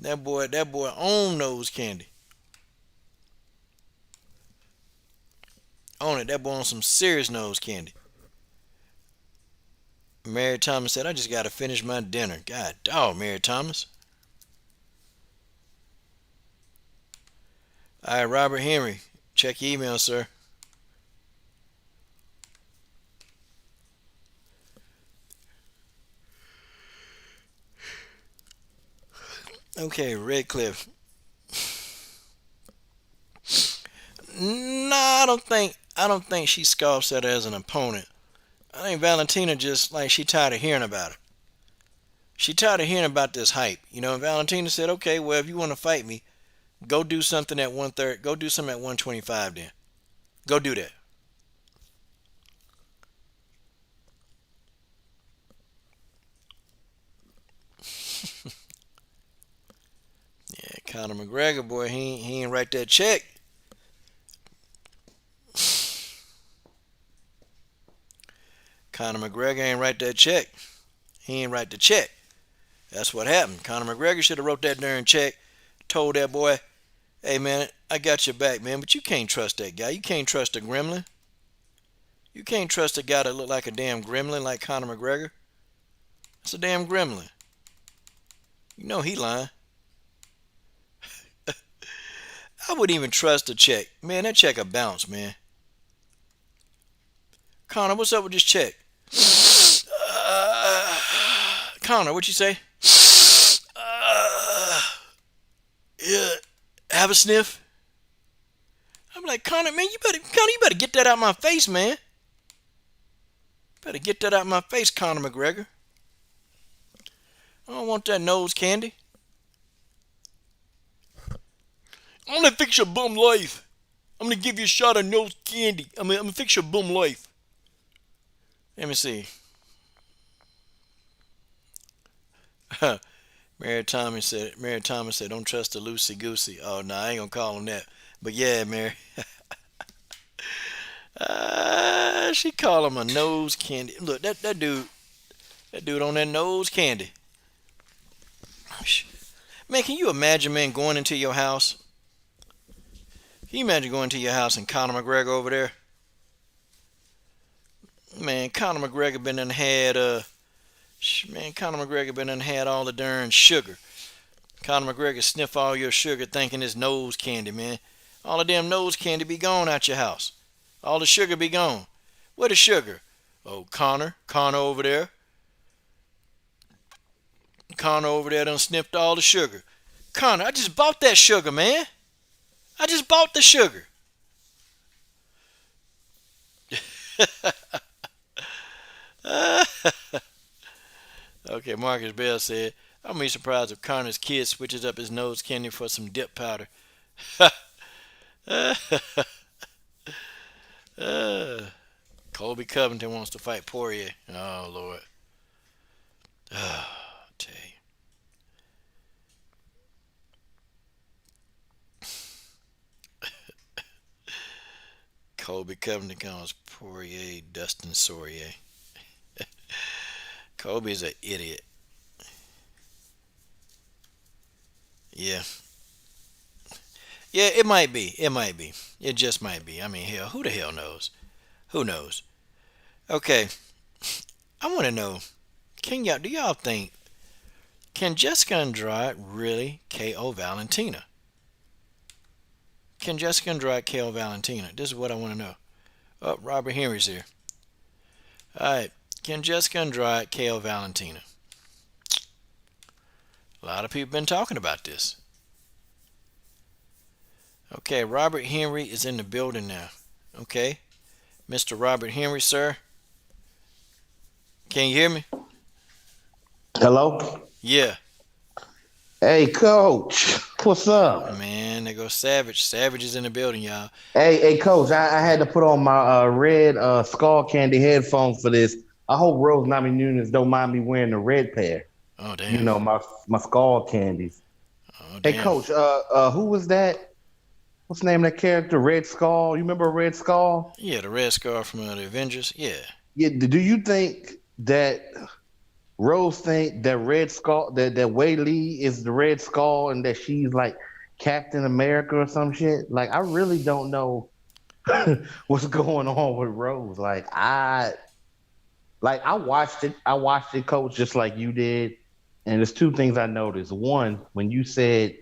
That boy own nose candy. On it, that boy on some serious nose candy. Mary Thomas said, I just got to finish my dinner. God dog, Mary Thomas. All right, Robert Henry, check your email, sir. Okay, Redcliffe. No, I don't think she scoffs at her as an opponent. I think Valentina just like she tired of hearing about it. She tired of hearing about this hype. And Valentina said, okay, well, if you want to fight me, go do something at 130. Go do something at 125 then. Go do that. Yeah, Conor McGregor, boy, he ain't write that check. Conor McGregor ain't write that check. He ain't write the check. That's what happened. Conor McGregor should have wrote that darn check, told that boy, hey, man, I got your back, man, but you can't trust that guy. You can't trust a gremlin. You can't trust a guy that look like a damn gremlin like Conor McGregor. That's a damn gremlin. You know he lying. I wouldn't even trust a check. Man, that check a bounce, man. Conor, what's up with this check? Conor, what you say? Yeah, have a sniff. I'm like, Conor, man, you better get that out my face, man. Better get that out my face, Conor McGregor. I don't want that nose candy. I'm gonna fix your bum life. I'm gonna give you a shot of nose candy. I'm gonna fix your bum life. Let me see. Mary Thomas said, don't trust the loosey goosey. Oh, no, I ain't gonna call him that. But yeah, Mary. She call him a nose candy. Look, that dude on that nose candy. Man, can you imagine, man, going into your house? Can you imagine going to your house and Conor McGregor over there? Man, Conor McGregor been done had Man, Conor McGregor been and had all the darn sugar. Conor McGregor sniff all your sugar thinking it's nose candy, man. All the damn nose candy be gone out your house. All the sugar be gone. Where the sugar? Oh, Conor over there. Conor over there done sniffed all the sugar. Conor, I just bought that sugar, man. I just bought the sugar. Okay, Marcus Bell said, I'm be surprised if Conor's kid switches up his nose candy for some dip powder. Colby Covington wants to fight Poirier. Oh, Lord. Oh, tell you. Colby Covington calls Poirier Dustin Poirier. Colby's an idiot. Yeah. Yeah, it might be. It might be. It just might be. I mean, hell, who the hell knows? Who knows? Okay. I want to know, do y'all think, can Jessica Andrade really KO Valentina? Can Jessica Andrade KO Valentina? This is what I want to know. Oh, Robert Henry's here. All right. Can Jessica Andrade KO Valentina? A lot of people been talking about this. Okay, Robert Henry is in the building now. Okay. Mr. Robert Henry, sir. Can you hear me? Hello? Yeah. Hey, Coach. What's up? Man, there goes Savage. Savage is in the building, y'all. Hey, Coach. I had to put on my red Skull Candy headphones for this. I hope Rose Namajunas don't mind me wearing the red pair. Oh, damn. You know, my Skull Candies. Oh, damn. Hey, Coach. Who was that? What's the name of that character? Red Skull. You remember Red Skull? Yeah, the Red Scar from the Avengers. Yeah. Yeah. Do you think that Rose think that Red Skull that Weili is the Red Skull and that she's like Captain America or some shit? Like, I really don't know what's going on with Rose. I watched it. I watched it, Coach, just like you did. And there's two things I noticed. One, when you said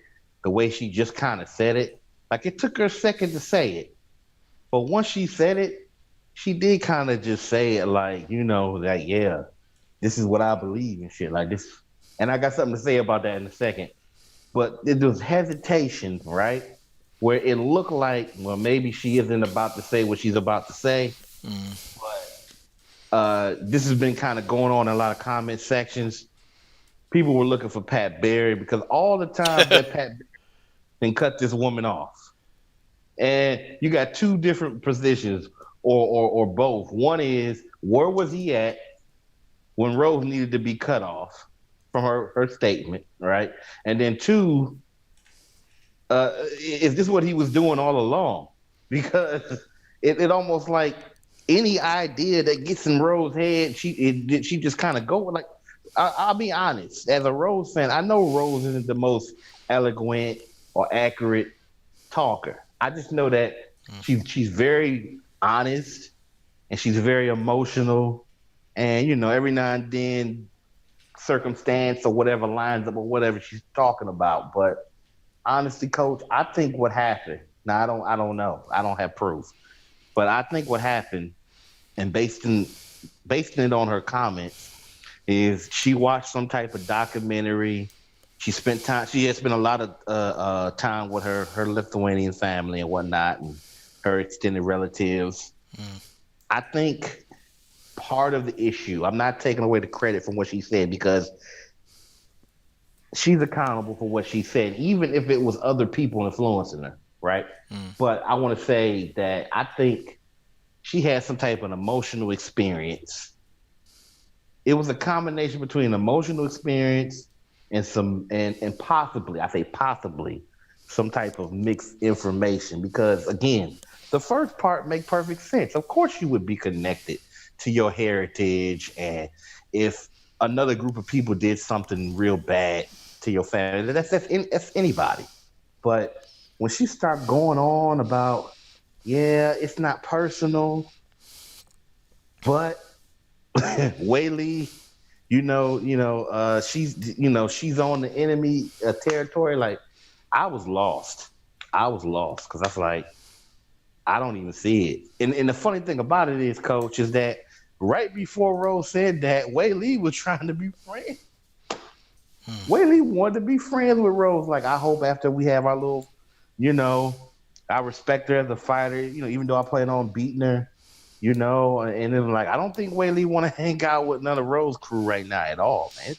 the way she just kind of said it, like it took her a second to say it. But once she said it, she did kind of just say it like, you know, like, yeah, this is what I believe and shit like this. And I got something to say about that in a second. But there was hesitation, right? Where it looked like, well, maybe she isn't about to say what she's about to say. But this has been kind of going on in a lot of comment sections. People were looking for Pat Barry because all the time that Pat Barry can cut this woman off. And you got two different positions or both. One is, where was he at when Rose needed to be cut off from her statement, right? And then two, is this what he was doing all along? Because it almost like any idea that gets in Rose's head, she just kind of go like. I'll be honest, as a Rose fan, I know Rose isn't the most eloquent or accurate talker. I just know that she's very honest and she's very emotional, and you know, every now and then circumstance or whatever lines up or whatever she's talking about. But honestly, Coach, I think what happened. Now I don't know. I don't have proof, but I think what happened, and basing it on her comments, is she watched some type of documentary. She had spent a lot of time with her Lithuanian family and whatnot, and her extended relatives. I think part of the issue, I'm not taking away the credit from what she said because she's accountable for what she said, even if it was other people influencing her, right? But I want to say that I think she had some type of emotional experience. It was a combination between an emotional experience and possibly, I say possibly, some type of mixed information. Because again, the first part makes perfect sense. Of course you would be connected to your heritage, and if another group of people did something real bad to your family, that's anybody. But when she started going on about, yeah, it's not personal, but Weili she's on the enemy territory. Like, I was lost. I was lost because I was like, I don't even see it. And the funny thing about it is, Coach, is that right before Rose said that, Weili was trying to be friends. Weili wanted to be friends with Rose. Like, I hope after we have our little, I respect her as a fighter, even though I plan on beating her, and then like, I don't think Weili want to hang out with none of Rose crew right now at all, man.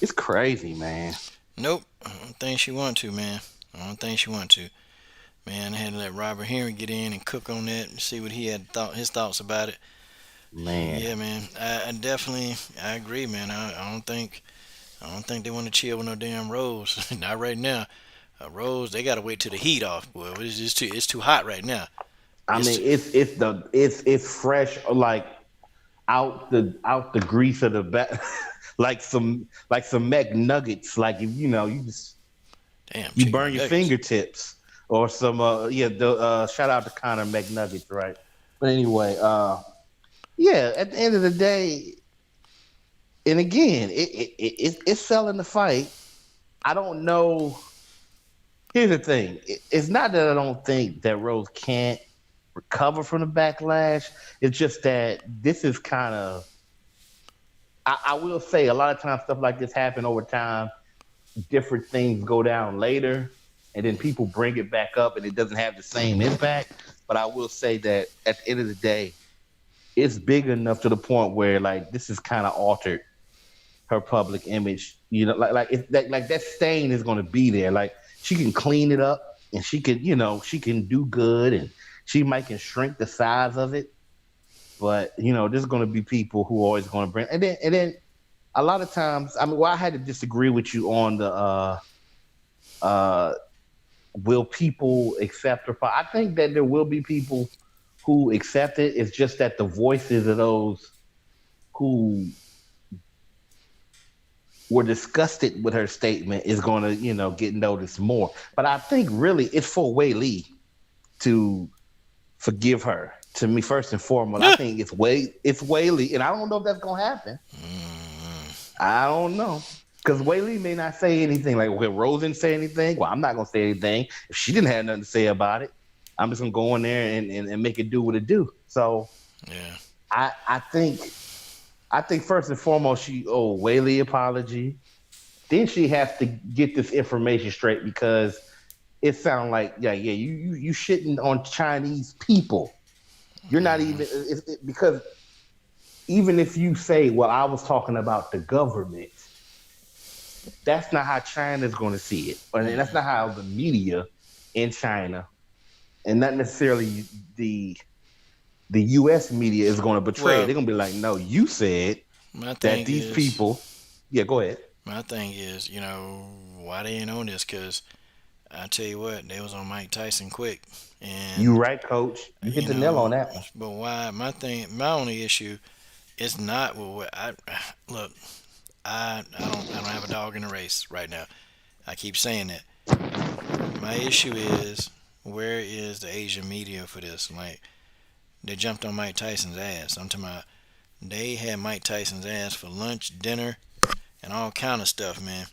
It's crazy, man. Nope. I don't think she want to, man. I don't think she want to. Man, I had to let Robert Henry get in and cook on that and see what he had his thoughts about it. Man. Yeah, man. I definitely agree, man. I don't think they want to chill with no damn Rose. Not right now. Rose, they gotta wait till the heat off. Well, it's too hot right now. I mean, it's fresh, like out the grease of the back, like some McNuggets. Like, if you just Damn, you chicken burn your nuggets. fingertips or some shout out to Conor McNuggets, right? But anyway, at the end of the day, and again, it's selling the fight. I don't know. Here's the thing: it's not that I don't think that Rose can't recover from the backlash. It's just that this is kind of. I will say a lot of times stuff like this happen over time. Different things go down later, and then people bring it back up, and it doesn't have the same impact. But I will say that at the end of the day, it's big enough to the point where, like, this is kind of altered her public image. Like that stain is going to be there. Like, she can clean it up, and she can do good, and she might can shrink the size of it. But there's going to be people who are always going to bring, and then a lot of times, I mean, I had to disagree with you on the will people accept her fight? I think that there will be people who accept it. It's just that the voices of those who were disgusted with her statement is going to, get noticed more. But I think really it's for Weili to forgive her. To me, first and foremost, I think it's Weili, and I don't know if that's going to happen. I don't know. Because Weili may not say anything. Like, will Rose didn't say anything? Well, I'm not going to say anything. If she didn't have nothing to say about it, I'm just going to go in there and make it do what it do. So, Yeah. I think first and foremost, she owe Weili apology. Then she has to get this information straight, because it sounds like, you shitting on Chinese people. You're not even, because even if you say, well, I was talking about the government, that's not how China's going to see it. And that's not how the media in China, and not necessarily the U.S. media, is going to portray. Well, they're going to be like, no, you said that these people. Yeah, go ahead. My thing is, why they ain't on this? Because I tell you what, they was on Mike Tyson quick. And You right, Coach. You hit the nail on that one. But why? My only issue is not what I look. I don't have a dog in the race right now. I keep saying that. My issue is, where is the Asian media for this? Like, they jumped on Mike Tyson's ass. I'm talking about, they had Mike Tyson's ass for lunch, dinner, and all kind of stuff, man.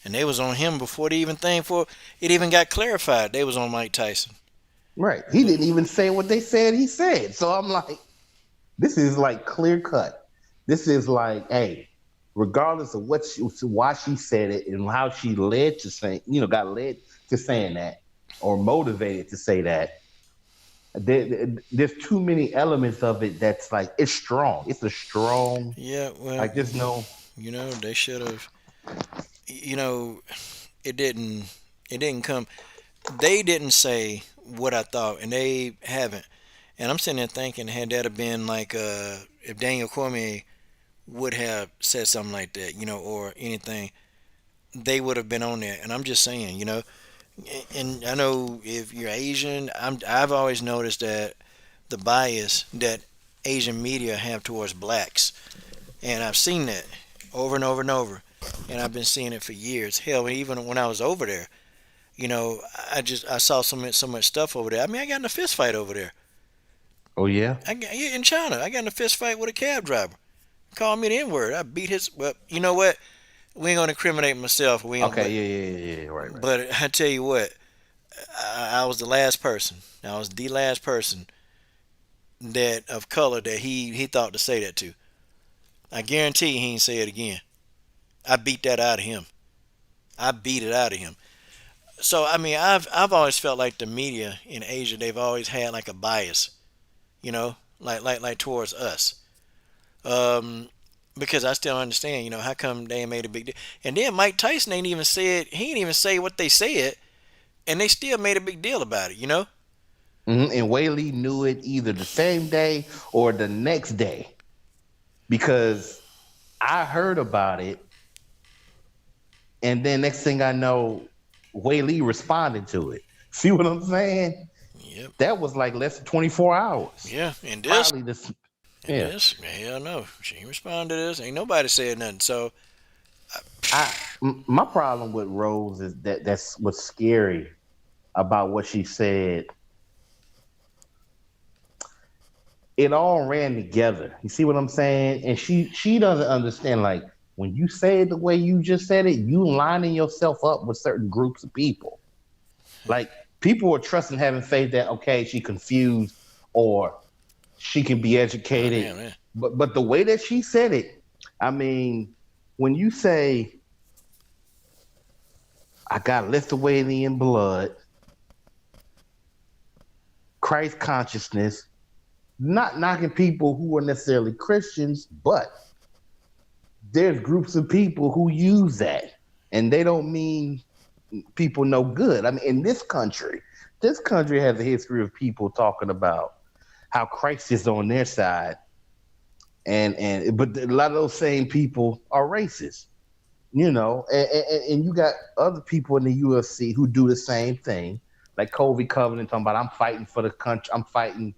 And they was on him before it even got clarified. They was on Mike Tyson. Right. He didn't even say what they said he said. So I'm like, this is like clear cut. This is like, hey, regardless of why she said it and how she got led to saying that, or motivated to say that, there's too many elements of it that's like, it's strong. It's a strong. Yeah, well, like, there's no. They should have. It didn't come. They didn't say what I thought, and they haven't. And I'm sitting there thinking, had that have been like, if Daniel Cormier would have said something like that, or anything, they would have been on there. And I'm just saying, and I know if you're Asian, I've always noticed that the bias that Asian media have towards blacks, and I've seen that over and over and over, and I've been seeing it for years. Hell, even when I was over there, I saw so much stuff over there. I mean, I got in a fist fight over there. Oh yeah. In China, I got in a fist fight with a cab driver. Called me the N-word. I beat his. Well, you know what? We ain't gonna incriminate myself. We ain't. Okay, yeah, right, right. But I tell you what, I was the last person. I was the last person that of color that he thought to say that to. I guarantee he ain't say it again. I beat that out of him. I beat it out of him. So I mean, I've always felt like the media in Asia, they've always had like a bias, like towards us. Um, because I still understand, how come they ain't made a big deal. And then Mike Tyson ain't even said he ain't even say what they said, and they still made a big deal about it. And Weili knew it either the same day or the next day because I heard about it, and then next thing I know, Weili responded to it. See what I'm saying? Yep. That was like less than 24 hours. Yeah. And this. Probably this. And Yeah. this. Hell no. She ain't responded to this. Ain't nobody said nothing. So. My problem with Rose is that's what's scary about what she said. It all ran together. You see what I'm saying? And she doesn't understand. Like when you say it the way you just said it, you lining yourself up with certain groups of people. Like people are trusting, having faith that okay, she confused or she can be educated. Oh, man. But the way that she said it, I mean, when you say I got Lithuanian blood, Christ consciousness, not knocking people who are necessarily Christians, but there's groups of people who use that and they don't mean people no good. I mean, in this country has a history of people talking about how Christ is on their side, but a lot of those same people are racist, and you got other people in the UFC who do the same thing, like Colby Covington talking about I'm fighting for the country, I'm fighting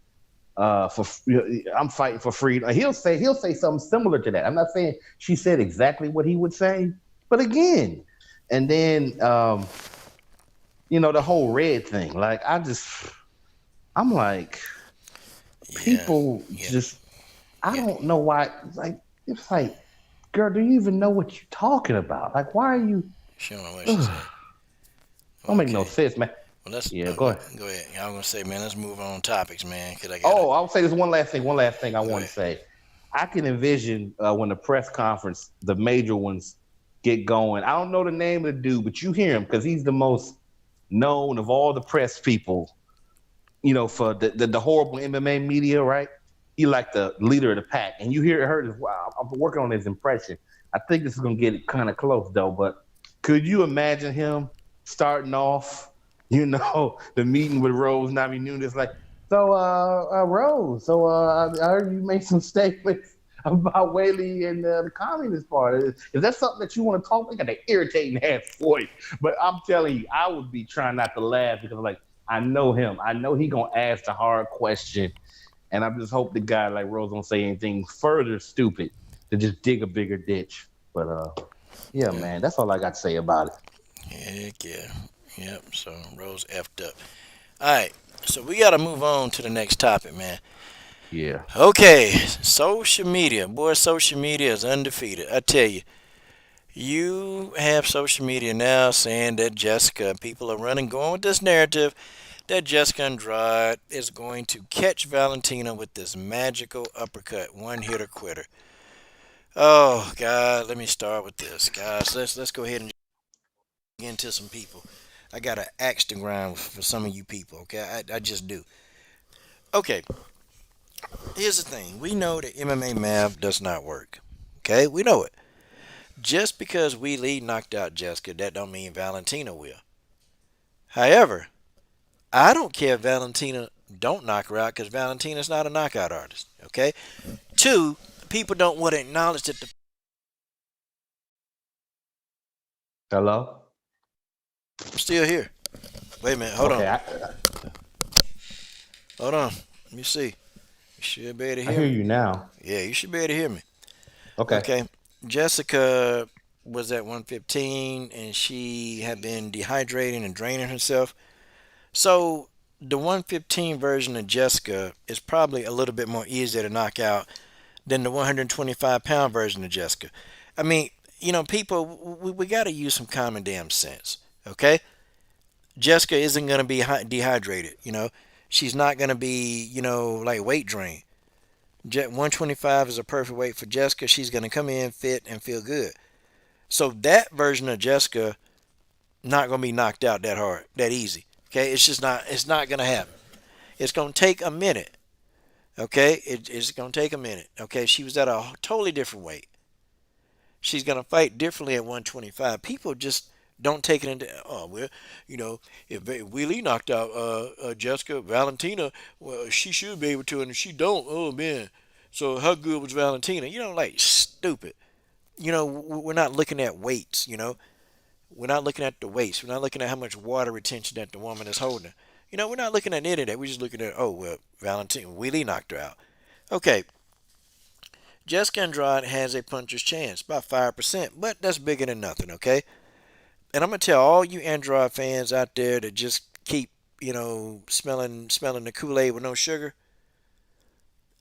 for freedom. He'll say something similar to that. I'm not saying she said exactly what he would say, but again, and then the whole red thing. Like I'm like, people just I don't know why. Like it's like, girl, do you even know what you're talking about? Like, why are you? She don't know what she said. Don't make no sense, man. Well, let's go ahead. Go ahead. I was gonna say, man, let's move on topics, man. I'll say this one last thing. I want to say. I can envision when the press conference, the major ones get going. I don't know the name of the dude, but you hear him because he's the most known of all the press people. For the horrible MMA media, right? He like the leader of the pack, and you heard his. Wow, I'm working on his impression. I think this is gonna get kind of close though. But could you imagine him starting off? The meeting with Rose Namajunas, like, so Rose, I heard you make some statements about Weili and the Communist Party. Is that something that you want to talk about? Got an irritating ass voice, but I'm telling you, I would be trying not to laugh because like I know him. I know he gonna ask the hard question, and I just hope the guy like Rose don't say anything further stupid to just dig a bigger ditch. But yeah, man, that's all I got to say about it. Heck yeah. Yep, so Rose effed up. Alright, so we gotta move on to the next topic, man. Yeah. Okay, social media. Boy, social media is undefeated. I tell you, you have social media now saying that people are going with this narrative that Jessica Andrade is going to catch Valentina with this magical uppercut, one hitter quitter. Oh God, let me start with this, guys. Let's go ahead and get into some people. I got an axe to grind for some of you people, okay? I just do. Okay, here's the thing. We know that MMA math does not work, okay? We know it. Just because Weili knocked out Jessica, that don't mean Valentina will. However, I don't care if Valentina don't knock her out because Valentina's not a knockout artist, okay? Two, people don't want to acknowledge that the... Hello? I'm still here. Wait a minute. Hold on. Hold on. Let me see. You should be able to hear me. I hear you now. Yeah, you should be able to hear me. Okay. Jessica was at 115 and she had been dehydrating and draining herself. So the 115 version of Jessica is probably a little bit more easier to knock out than the 125-pound version of Jessica. I mean, people, we got to use some common damn sense, okay? Jessica isn't going to be dehydrated, She's not going to be, like weight drain. 125 is a perfect weight for Jessica. She's going to come in fit and feel good. So that version of Jessica not going to be knocked out that hard, that easy. Okay, it's not going to happen. It's going to take a minute. Okay, it's going to take a minute. Okay, she was at a totally different weight. She's going to fight differently at 125. People just don't take it into, oh, well, if Weili knocked out Jessica, Valentina, well, she should be able to, and if she don't, oh, man. So how good was Valentina? Like, stupid. We're not looking at weights, We're not looking at the weights. We're not looking at how much water retention that the woman is holding. We're not looking at any of that. We're just looking at, oh, well, Valentina, Weili knocked her out. Okay. Jessica Andrade has a puncher's chance, about 5%, but that's bigger than nothing, okay? And I'm going to tell all you Andrade fans out there that just keep, smelling the Kool-Aid with no sugar,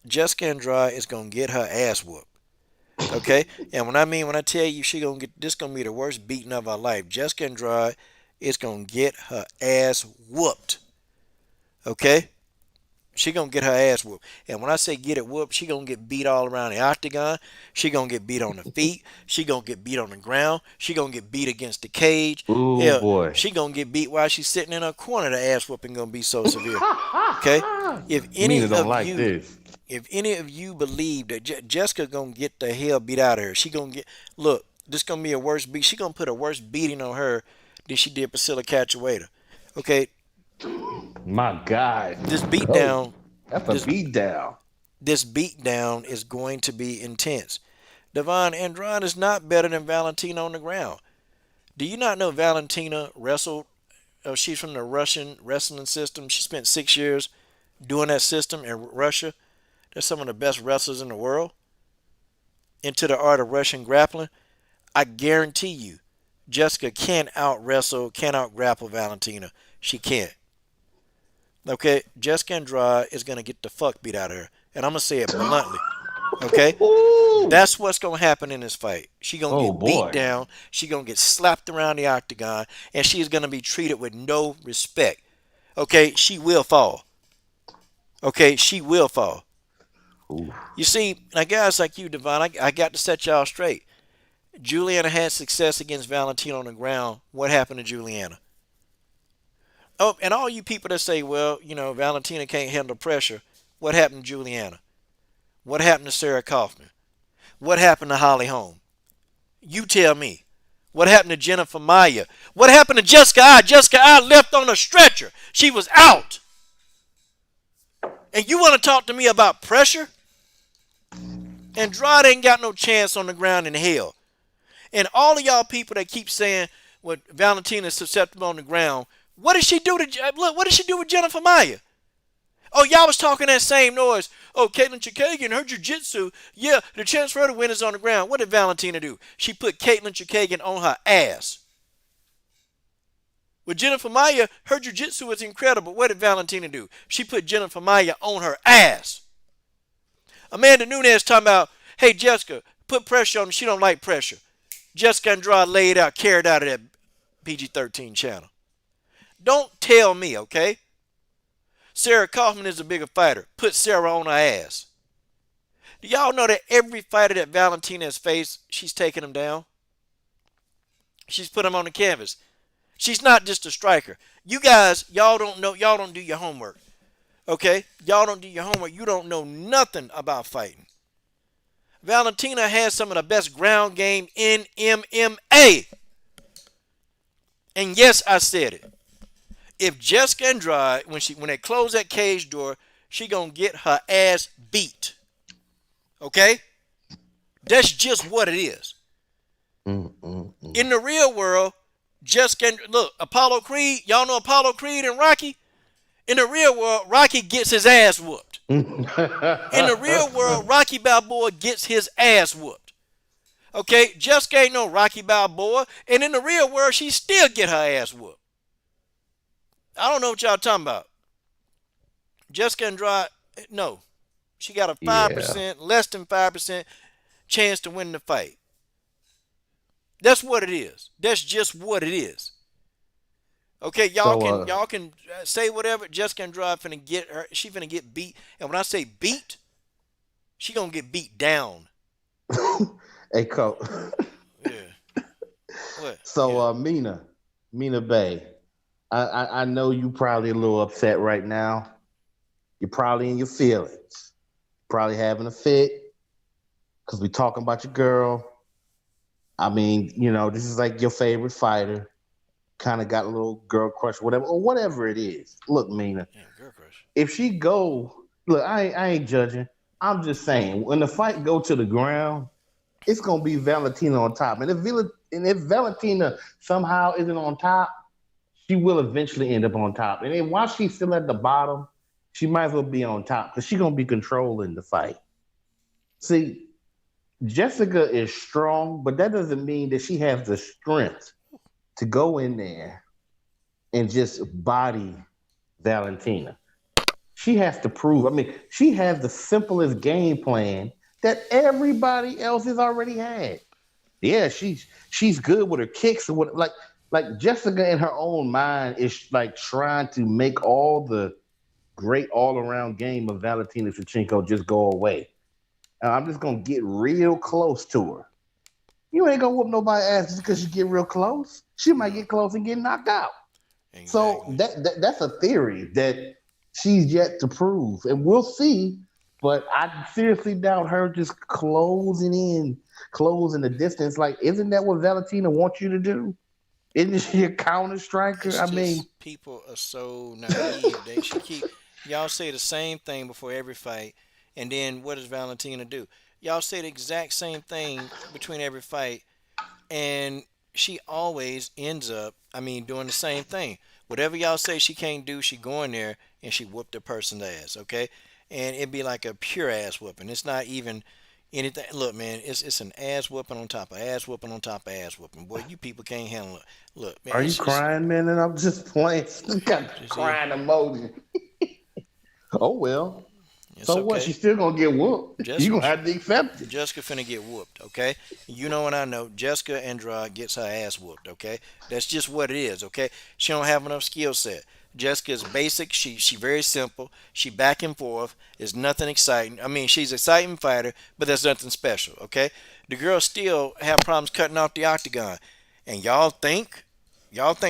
Jessica Andrade is going to get her ass whooped. Okay? And when I tell you this going to be the worst beating of her life, Jessica Andrade is going to get her ass whooped. Okay? She going to get her ass whooped. And when I say get it whooped, she going to get beat all around the octagon. She going to get beat on the feet. She going to get beat on the ground. She going to get beat against the cage. Ooh, hell, boy. She going to get beat while she's sitting in her corner. The ass whooping going to be so severe. Okay? If any of you believe that Jessica going to get the hell beat out of her, she going to look, this going to be a worse beat. She going to put a worse beating on her than she did Priscilla Cachoeira. Okay? My God. This beatdown. That's a beatdown. This beatdown is going to be intense. Devon, Andrade is not better than Valentina on the ground. Do you not know Valentina wrestled? She's from the Russian wrestling system. She spent 6 years doing that system in Russia. They're some of the best wrestlers in the world. Into the art of Russian grappling. I guarantee you, Jessica can't out-wrestle, can't out-grapple Valentina. She can't. Okay, Jessica Andrade is going to get the fuck beat out of her. And I'm going to say it bluntly. Okay? That's what's going to happen in this fight. She's going to get beat down. She's going to get slapped around the octagon. And she's going to be treated with no respect. Okay? She will fall. Okay? She will fall. Ooh. You see, now guys like you, Devon, I got to set y'all straight. Juliana had success against Valentina on the ground. What happened to Juliana? Oh, and all you people that say, well, Valentina can't handle pressure. What happened to Juliana? What happened to Sarah Kaufman? What happened to Holly Holm? You tell me. What happened to Jennifer Maya? What happened to Jessica I? Jessica I left on a stretcher. She was out. And you want to talk to me about pressure? Andrade ain't got no chance on the ground in hell. And all of y'all people that keep saying, well, Valentina is susceptible on the ground, what did she do what did she do with Jennifer Maya? Oh, y'all was talking that same noise. Oh, Caitlin Chikagian, her jiu-jitsu. Yeah, the chance for her to win is on the ground. What did Valentina do? She put Caitlin Chikagian on her ass. With Jennifer Maya, her jiu-jitsu was incredible. What did Valentina do? She put Jennifer Maya on her ass. Amanda Nunes talking about, hey, Jessica, put pressure on her. She don't like pressure. Jessica Andrade laid out, carried out of that PG-13 channel. Don't tell me, okay? Sarah Kaufman is a bigger fighter. Put Sarah on her ass. Do y'all know that every fighter that Valentina has faced, she's taken him down? She's put him on the canvas. She's not just a striker. You guys, y'all don't know, y'all don't do your homework. Okay? Y'all don't do your homework. You don't know nothing about fighting. Valentina has some of the best ground game in MMA. And yes, I said it. If Jessica Andrade, when they close that cage door, she gonna get her ass beat. Okay? That's just what it is. In the real world, Jessica, look, Apollo Creed, y'all know Apollo Creed and Rocky? In the real world, Rocky gets his ass whooped. In the real world, Rocky Balboa gets his ass whooped. Okay? Jessica ain't no Rocky Balboa, and in the real world, she still get her ass whooped. I don't know what y'all talking about. Jessica Andrade, no. She got a Yeah. 5%, less than 5% chance to win the fight. That's what it is. That's just what it is. Okay, y'all So can y'all can say whatever. Jessica Andrade finna get her. She finna get beat. And when I say beat, she gonna get beat down. hey, Coach. Yeah. What? So Yeah. Mina Bay, I know you probably a little upset right now. You're probably in your feelings. Probably having a fit because we talking about your girl. I mean, this is like your favorite fighter. Kind of got a little girl crush, whatever, or whatever it is. Look, Mina, Damn, girl crush. if she go, look, I ain't judging. I'm just saying, when the fight go to the ground, it's gonna be Valentina on top. And if Valentina somehow isn't on top, she will eventually end up on top. And then while she's still at the bottom, she might as well be on top because she's gonna be controlling the fight. See, Jessica is strong, but that doesn't mean that she has the strength to go in there and just body Valentina. She has to prove. I mean, she has the simplest game plan that everybody else has already had. Yeah, she's good with her kicks and what like Jessica in her own mind is like trying to make all the great all around game of Valentina Shevchenko just go away. I'm just gonna get real close to her. You ain't gonna whoop nobody ass just because you get real close. She might No. get close and get knocked out. So Exactly. that's a theory that she's yet to prove, and we'll see. But I seriously doubt her just closing the distance. Like, isn't that what Valentina wants you to do? Isn't she a counter striker? It's I mean, just people are so naive. They should keep y'all say the same thing before every fight, and then what does Valentina do? Y'all say the exact same thing between every fight, and she always ends up, I mean, doing the same thing. Whatever y'all say she can't do, she go in there and she whooped the person's ass, okay? And it'd be like a pure ass whooping. It's not even anything. Look, man, it's an ass whooping on top of ass whooping on top of ass whooping. Boy, you people can't handle it. Look, man, are you it's crying, man? And I'm just playing. Got the just crying emoji. Oh well. it's So what? okay. She's still gonna get whooped. You Jessica, gonna have to accept it. Jessica finna get whooped, okay? You know what I know. Jessica Andrade gets her ass whooped, okay? That's just what it is, okay? She don't have enough skill set. Jessica is basic. She very simple. She back and forth. There's nothing exciting. I mean, she's an exciting fighter, but there's nothing special, okay? The girls still have problems cutting off the octagon. And y'all think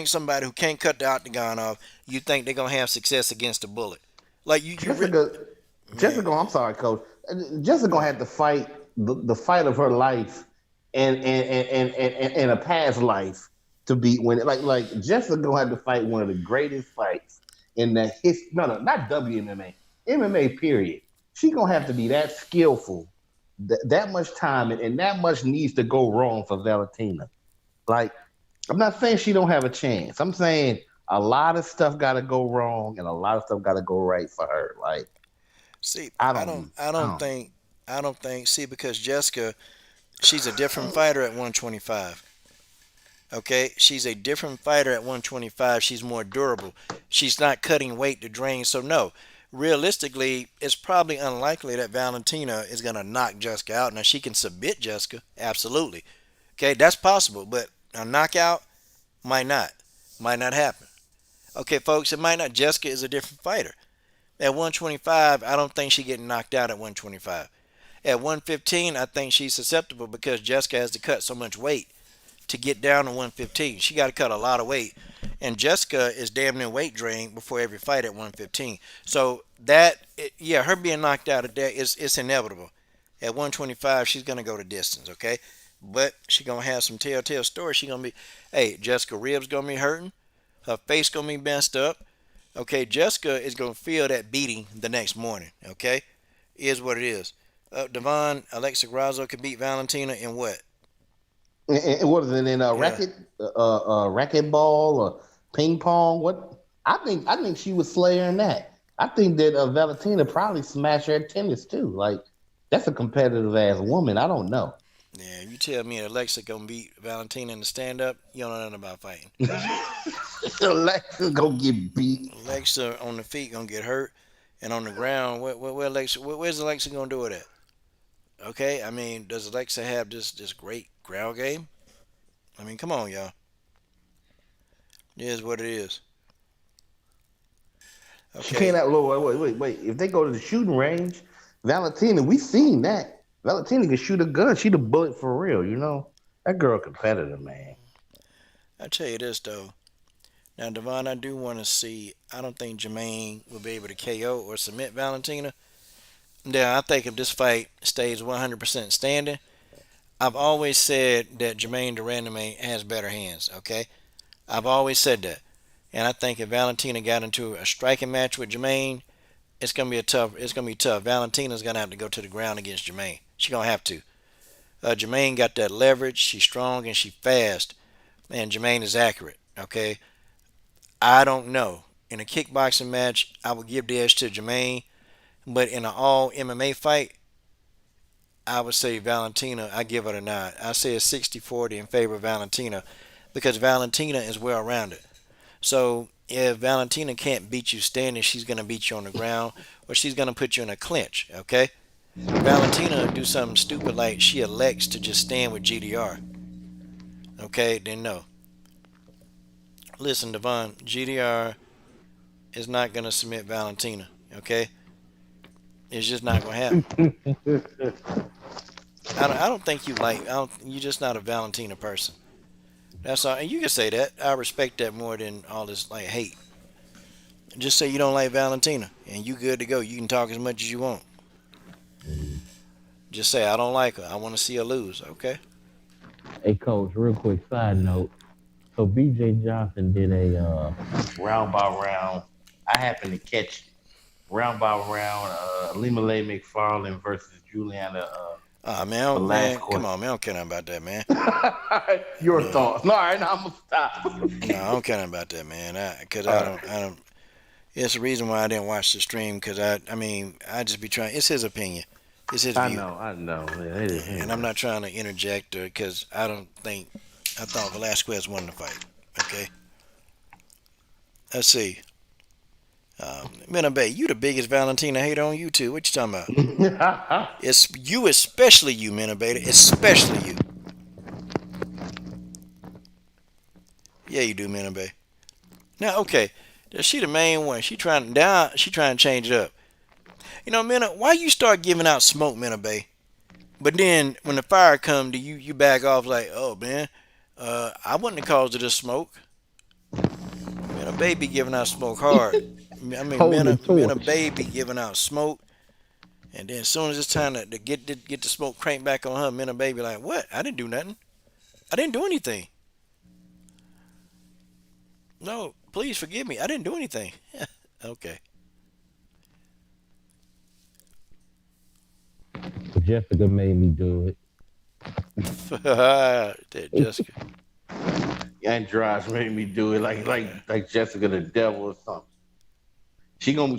somebody who can't cut the octagon off, you think they're gonna have success against a bullet. Like Jessica, man, Jessica, I'm sorry, coach. Jessica gonna have to fight the fight of her life and a past life to beat when like Jessica gonna have to fight one of the greatest fights in the history. No, not WMMA, MMA period. She gonna have to be that skillful, that much time and that much needs to go wrong for Valentina. Like, I'm not saying she don't have a chance. I'm saying a lot of stuff got to go wrong and a lot of stuff got to go right for her. Like, see, I I don't, don't, I I don't don't. think, I don't think. See, because Jessica, she's a different fighter at 125. Okay, she's a different fighter at 125. She's more durable. She's not cutting weight to drain. So no, realistically, it's probably unlikely that Valentina is gonna knock Jessica out. Now she can submit Jessica, absolutely. Okay, that's possible, but a knockout might not happen. Okay, folks, it might not. Jessica is a different fighter. At 125, I don't think she's getting knocked out at 125. At 115, I think she's susceptible because Jessica has to cut so much weight to get down to 115. She got to cut a lot of weight. And Jessica is damn near weight drained before every fight at 115. So yeah, her being knocked out of that is it's inevitable. At 125, she's gonna go the distance, okay? But she gonna have some telltale stories. She gonna be, hey, Jessica ribs gonna be hurting, her face gonna be messed up. Okay, Jessica is gonna feel that beating the next morning. Okay, is what it is. Devon, Alexa Grasso can beat Valentina in what? And what is it in a Yeah. racket ball or ping pong? What? I think she was slaying that. I think that Valentina probably smashed her at tennis too. Like, that's a competitive ass woman. I don't know. Yeah, you tell me Alexa gonna beat Valentina in the stand up, you don't know nothing about fighting. Alexa's gonna get beat. Alexa on the feet gonna get hurt. And on the ground, where's Alexa gonna do it at? Okay, I mean, does Alexa have this great ground game? I mean, come on, y'all. It is what it is. She can't Okay, out. Wait. If they go to the shooting range, Valentina, we seen that. Valentina can shoot a gun. She the bullet for real. You know that girl competitive, man. I tell you this though. Now, Devon, I do want to see. I don't think Jermaine will be able to KO or submit Valentina. Now, I think if this fight stays 100% standing, I've always said that Jermaine Durandame has better hands. Okay, I've always said that, and I think if Valentina got into a striking match with Jermaine, it's gonna be a tough. It's gonna be tough. Valentina's gonna have to go to the ground against Jermaine. She's gonna have to. Jermaine got that leverage. She's strong and she's fast, and Jermaine is accurate. Okay, I don't know. In a kickboxing match, I would give the edge to Jermaine, but in an all MMA fight, I would say Valentina. I give it a nod. I say it's 60-40 in favor of Valentina because Valentina is well rounded. So if Valentina can't beat you standing, she's going to beat you on the ground or she's going to put you in a clinch, okay? Valentina do something stupid like she elects to just stand with GDR, okay? Then no. Listen, Devon, GDR is not going to submit Valentina, okay? It's just not going to happen. I don't think you like, you're just not a Valentina person. That's all. And you can say that. I respect that more than all this like hate. Just say you don't like Valentina and you good to go. You can talk as much as you want. Just say I don't like her. I want to see her lose. Okay. Hey, coach, real quick side note. So BJ Johnson did a round by round. I happened to catch round by round Limale McFarlane versus Juliana Man, Velasquez. come on, man. I don't care nothing about that, man. Your No, thoughts? No, all right, now I'm gonna stop. no, I don't care nothing about that, man. Cause All I don't. It's the reason why I didn't watch the stream. Cause I mean, I just be trying. It's his opinion. It's his view, I know. Yeah, and I'm not trying to interject because I don't think. I thought Velasquez won the fight. Okay. Let's see. Minabe, you the biggest Valentina hater on YouTube. What you talking about? It's you, especially you, Minabe. Especially you. Yeah, you do, Minabe. Now, okay, she the main one. She trying down. She trying to change it up. You know, Mina, why you start giving out smoke, Minabe? But then when the fire come, do you back off like, oh man, I wasn't the cause of this smoke. Minabe be giving out smoke hard. I mean, Holding the torch. Minabe be giving out smoke. And then as soon as it's time to get the smoke cranked back on her, Minabe be like, what? I didn't do nothing. I didn't do anything. No, please forgive me. I didn't do anything. Okay. Jessica made me do it. That Jessica. Andrade made me do it like Jessica the devil or something. She gonna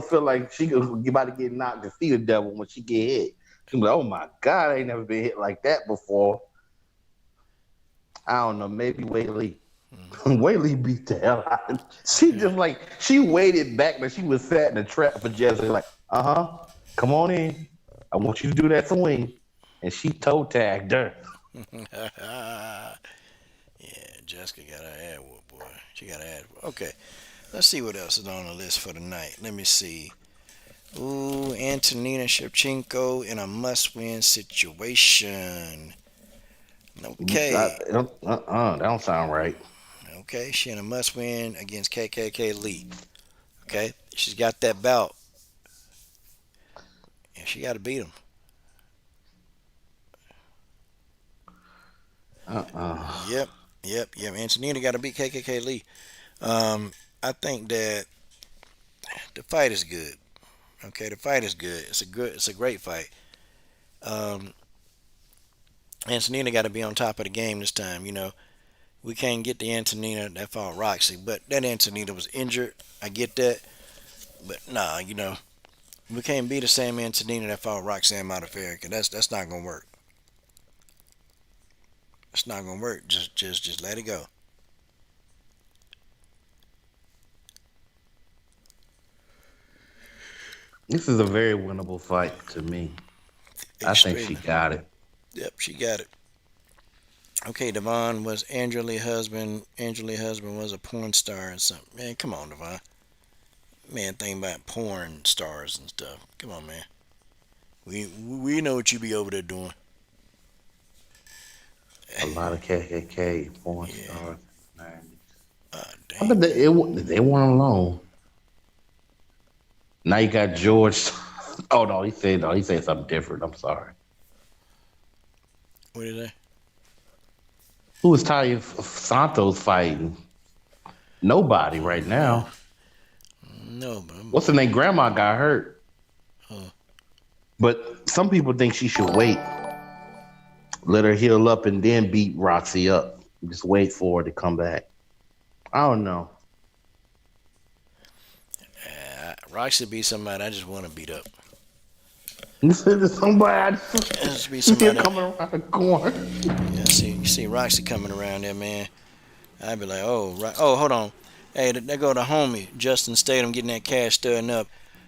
feel like she gonna about to get knocked to see the devil when she get hit. She be like, oh my god, I ain't never been hit like that before. I don't know, maybe Weili. Weili beat the hell out of she just like she waited back but she was set in a trap for Jessica, like, come on in. I want you to do that swing. And she toe tagged her. Yeah, Jessica got her ad whoop, boy. She got her ad whoop. Okay, let's see what else is on the list for tonight. Let me see. Ooh, Antonina Shevchenko in a must-win situation. Okay. That don't sound right. Okay, she in a must-win against KKK Lee. Okay, she's got that belt. And she got to beat him. Yep. Antonina got to beat KKK Lee. I think that the fight is good. Okay, the fight is good. It's a great fight. Antonina got to be on top of the game this time. You know, we can't get the Antonina that fought Roxy, but that Antonina was injured. I get that, but nah, you know, we can't be the same Antonina that fought Roxanne Modafferi. That's not gonna work. It's not gonna work. Just let it go. This is a very winnable fight to me. I think she Extremely. got it. Yep, she got it. Okay, Devon was Angela husband. Angela husband was a porn star and something. Man, come on, Devon. Man, think about porn stars and stuff. Come on, man. We know what you be over there doing. A lot of KKK porn Yeah. stars. I Dang. bet they weren't alone. Now you got George. Oh no, he said something different. I'm sorry. What did they? Who is Talia Santos fighting? Nobody right No, now. no, but What's the name? Grandma got hurt. uh, But some people think she should wait. Let her heal up and then beat Roxy up. Just wait for her to come back. I don't know. Roxy be somebody I just want to beat up. Somebody Just be see her somebody. coming around the corner. Yeah, you see Roxy coming around there, man. I'd be like, oh, hold on. Hey, there go the homie Justin Statham getting that cash stirring up.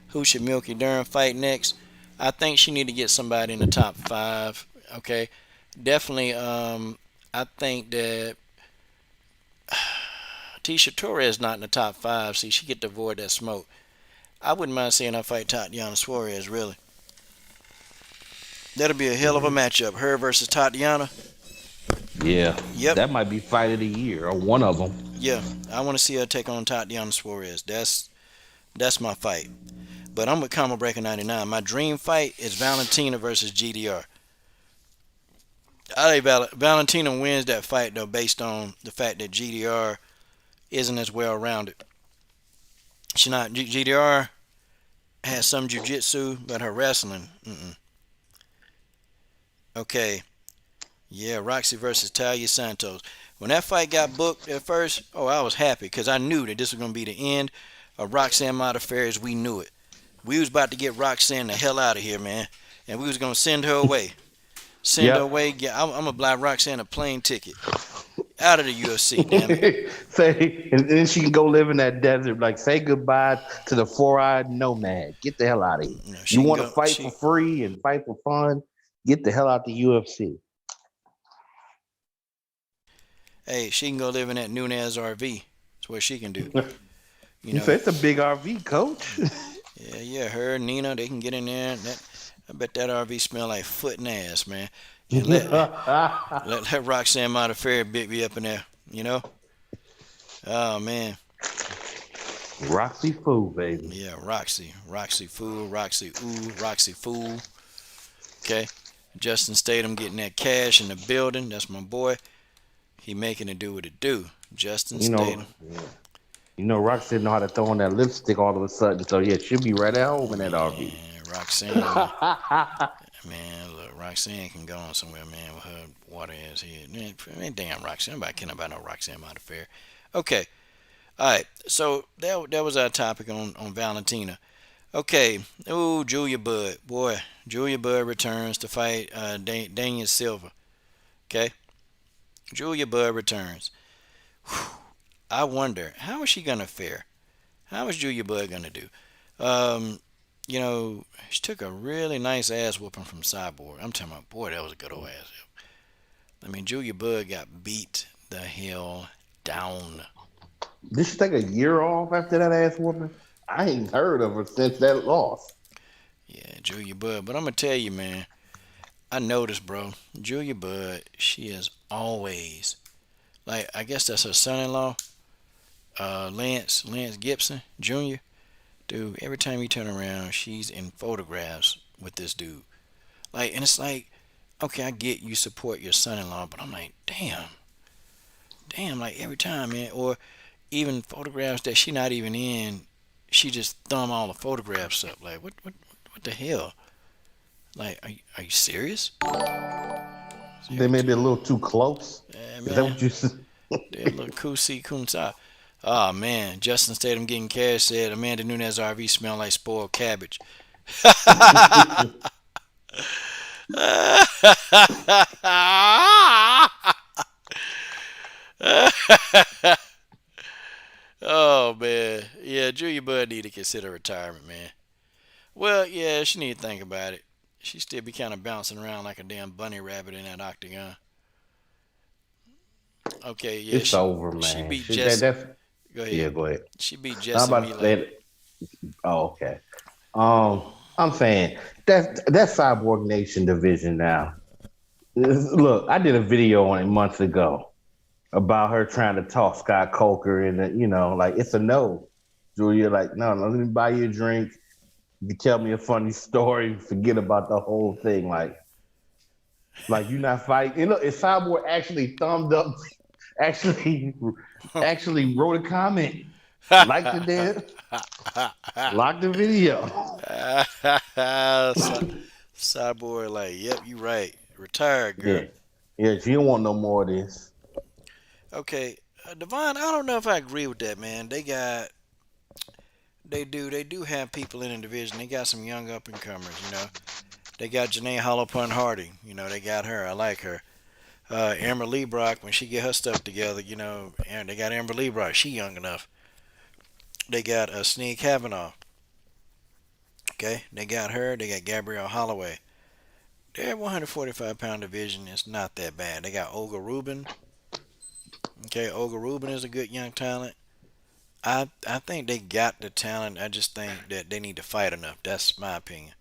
Who should Milky Durham fight next? I think she need to get somebody in the top 5. Okay, definitely. I think that Tisha Torres not in the top 5. See, she get to avoid that smoke. I wouldn't mind seeing her fight Tatiana Suarez. Really, that'll be a hell of a matchup. Her versus Tatiana. Yeah, Yep. that might be fight of the year or one of them. Yeah, I want to see her take on Tatiana Suarez. That's my fight. But I'm with Combo Breaker 99. My dream fight is Valentina versus GDR. I think Valentina wins that fight though, based on the fact that GDR isn't as well rounded. She not GDR has some jiu-jitsu, but her wrestling. Okay, yeah, Roxy versus Talia Santos. When that fight got booked at first, I was happy because I knew that this was gonna be the end of Roxanne Modafferi as we knew it. We was about to get Roxanne the hell out of here, man, and we was gonna send her away. Send her away. Yeah, I'm gonna buy Roxanne a plane ticket out of the UFC. Damn it. Say, and then she can go live in that desert. Like, say goodbye to the four-eyed nomad. Get the hell out of here. You know, You want to fight for free and fight for fun? Get the hell out the UFC. Hey, she can go live in that Nunez RV. That's what she can do. You say it's a big RV, coach. Yeah. Her, Nina, they can get in there. I bet that RV smell like foot and ass, man. And let Roxanne Modafferi bit me up in there, you know? Oh, man. Roxy Fool, baby. Yeah, Roxy. Roxy Fool. Roxy Ooh. Roxy Fool. Okay. Justin Statham getting that cash in the building. That's my boy. He making it do what it do. Justin Statham. You know, Roxy know how to throw on that lipstick all of a sudden. So, yeah, she'll be right at home in that RV. Roxanne. Man, look, Roxanne can go on somewhere, man, with her water ass head. Man, damn Roxanne. Nobody care about no Roxanne Modafferi. Okay. All right. So that was our topic on Valentina. Okay. Ooh, Julia Budd. Boy, Julia Budd returns to fight Daniel Silva. Okay. Julia Budd returns. Whew. I wonder, how is she going to fare? How is Julia Budd going to do? You know, she took a really nice ass whooping from Cyborg. I'm talking about, boy, that was a good old ass. I mean, Julia Budd got beat the hell down. Did she take a year off after that ass whooping? I ain't heard of her since that loss. Yeah, Julia Budd. But I'm going to tell you, man, I noticed, bro, Julia Budd, she is always, like, I guess that's her son-in-law, Lance Gibson Jr. Dude, every time you turn around, she's in photographs with this dude. Like, and it's like, okay, I get you support your son-in-law, but I'm like, damn, like every time, man. Or even photographs that she not even in, she just thumb all the photographs up. Like, what the hell? Like, are you serious? They may be a little too close. Yeah, Is that what you said? They're a little kusi kunta. Oh man, Justin Statham getting cash said Amanda Nunes RV smell like spoiled cabbage. Oh man, yeah, Julia Budd need to consider retirement, man. Well, yeah, she need to think about it. She still be kind of bouncing around like a damn bunny rabbit in that octagon. Okay, yeah, It's over, she man. beat Shit, that Jess. that's Go yeah. ahead. Go ahead. She beat I'm Jess and about me to like, say. Oh, okay. I'm saying that Cyborg Nation division now. Look, I did a video on it months ago about her trying to talk Scott Coker, and like it's a no. Julia, like, no, let me buy you a drink. You can tell me a funny story. Forget about the whole thing. Like you're not fighting. If Cyborg actually thumbed up, actually, actually wrote a comment, liked the damn, locked the video. Cyborg like, yep, you right. Retired, girl. Yeah, yeah. She don't want no more of this. Okay, Devon, I don't know if I agree with that, man. They do have people in the division. They got some young up and comers, They got Janae Hollowpun Hardy, they got her. I like her. Amber Lee Brock, when she get her stuff together, and they got Amber Lee Brock. She young enough. They got Sneak Kavanaugh. Okay, they got her. They got Gabrielle Holloway. Their 145-pound division is not that bad. They got Olga Rubin. Okay, Olga Rubin is a good young talent. I think they got the talent. I just think that they need to fight enough. That's my opinion.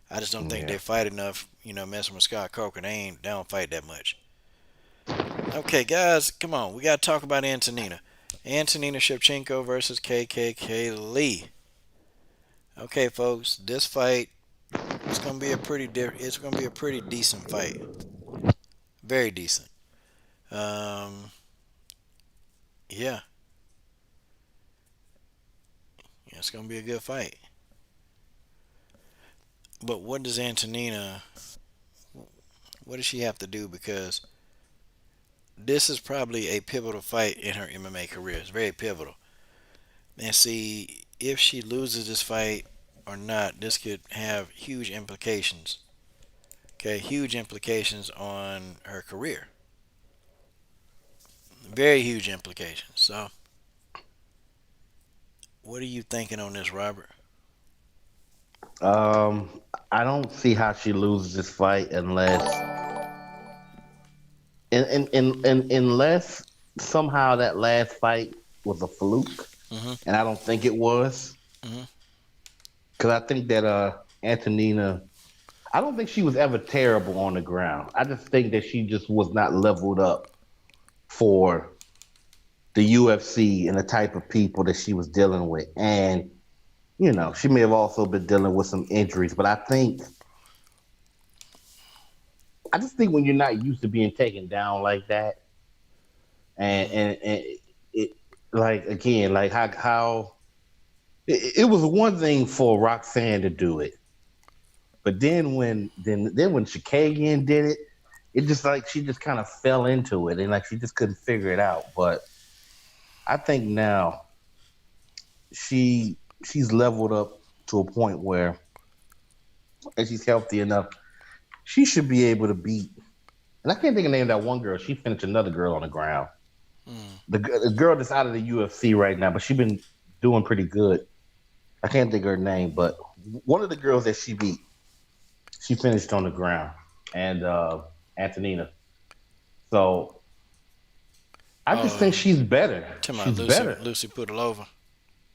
I just don't think Yeah. they fight enough. Messing with Scott Coker, they don't fight that much. Okay, guys, come on. We got to talk about Antonina. Antonina Shevchenko versus KKK Lee. Okay, folks, this fight it's gonna be a pretty decent fight. Very decent. Um, yeah, yeah, it's gonna be a good fight. But what does Antonina? What does she have to do? Because this is probably a pivotal fight in her MMA career. It's very pivotal. And see, if she loses this fight or not, this could have huge implications. Okay, huge implications on her career. Very huge implications. So, what are you thinking on this, Robert? Um, I don't see how she loses this fight unless somehow that last fight was a fluke, Mm-hmm. and I don't think it was. Mm-hmm. Because I think that Antonina, I don't think she was ever terrible on the ground. I just think that she just was not leveled up for the UFC and the type of people that she was dealing with. And, she may have also been dealing with some injuries, but I just think when you're not used to being taken down like that, and it like again, like how it was one thing for Roxanne to do it, but then when Shikagian did it, it just like she just kind of fell into it and like she just couldn't figure it out. But I think now she's leveled up to a point where, and she's healthy enough, she should be able to beat. And I can't think of the name of that one girl. She finished another girl on the ground. Mm. The girl that's out of the UFC right now, but she's been doing pretty good. I can't think of her name, but one of the girls that she beat, she finished on the ground, and Antonina. So I just think she's better. Talking about She's Lucy, better. Lucy Pudilova.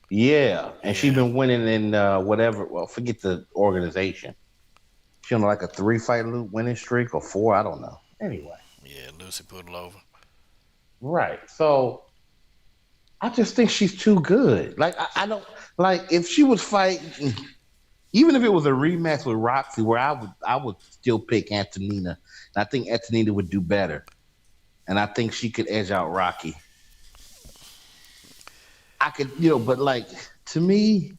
Yeah, and she's Yeah. been winning in whatever. Well, forget the organization. She's on like a 3-fight winning streak or 4. I don't know. Anyway, Yeah, Lucy Pudilova. right. So I just think she's too good. Like I don't like if she was fighting, even if it was a rematch with Roxy, where I would still pick Antonina. And I think Antonina would do better, and I think she could edge out Rocky. I could, but like to me,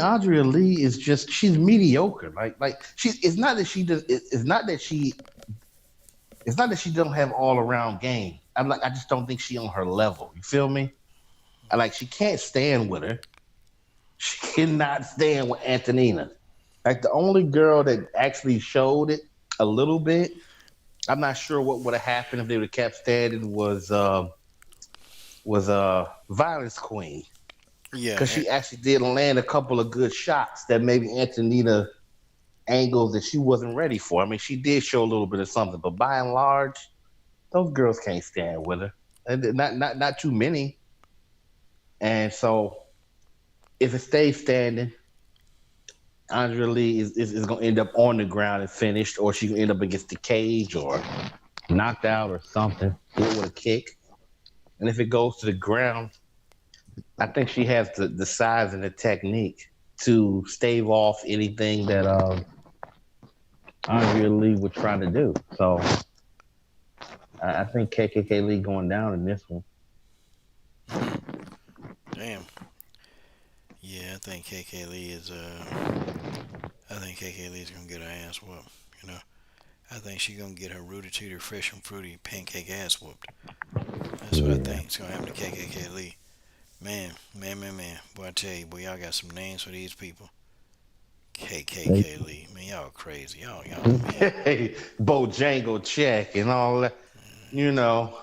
Andrea Lee is just she's mediocre. Like she. It's not that she does. It's not that she. It's not that she don't have all around game. I just don't think she on her level. You feel me? She can't stand with her. She cannot stand with Antonina. Like the only girl that actually showed it a little bit. I'm not sure what would have happened if they would have kept standing was Violence Queen. Yeah. because she actually did land a couple of good shots that maybe Antonina angles that she wasn't ready for. I mean, she did show a little bit of something, but by and large, those girls can't stand with her, and not too many. And so, if it stays standing, Andrea Lee is going to end up on the ground and finished, or she can end up against the cage or knocked out or something, hit with a kick. And if it goes to the ground, I think she has the size and the technique to stave off anything that Andrea Lee would try to do. So I think KKK Lee going down in this one. Damn. Yeah, I think KK Lee is. I think KK Lee's gonna get her ass whooped. You know. I think she's gonna get her rooty tooty, fresh and fruity pancake ass whooped. That's what I think. It's gonna happen to KKK Lee. Man. Boy, I tell you, boy, y'all got some names for these people. KKK Lee. Man, y'all crazy. Y'all, man. Bojangle check and all that. You know.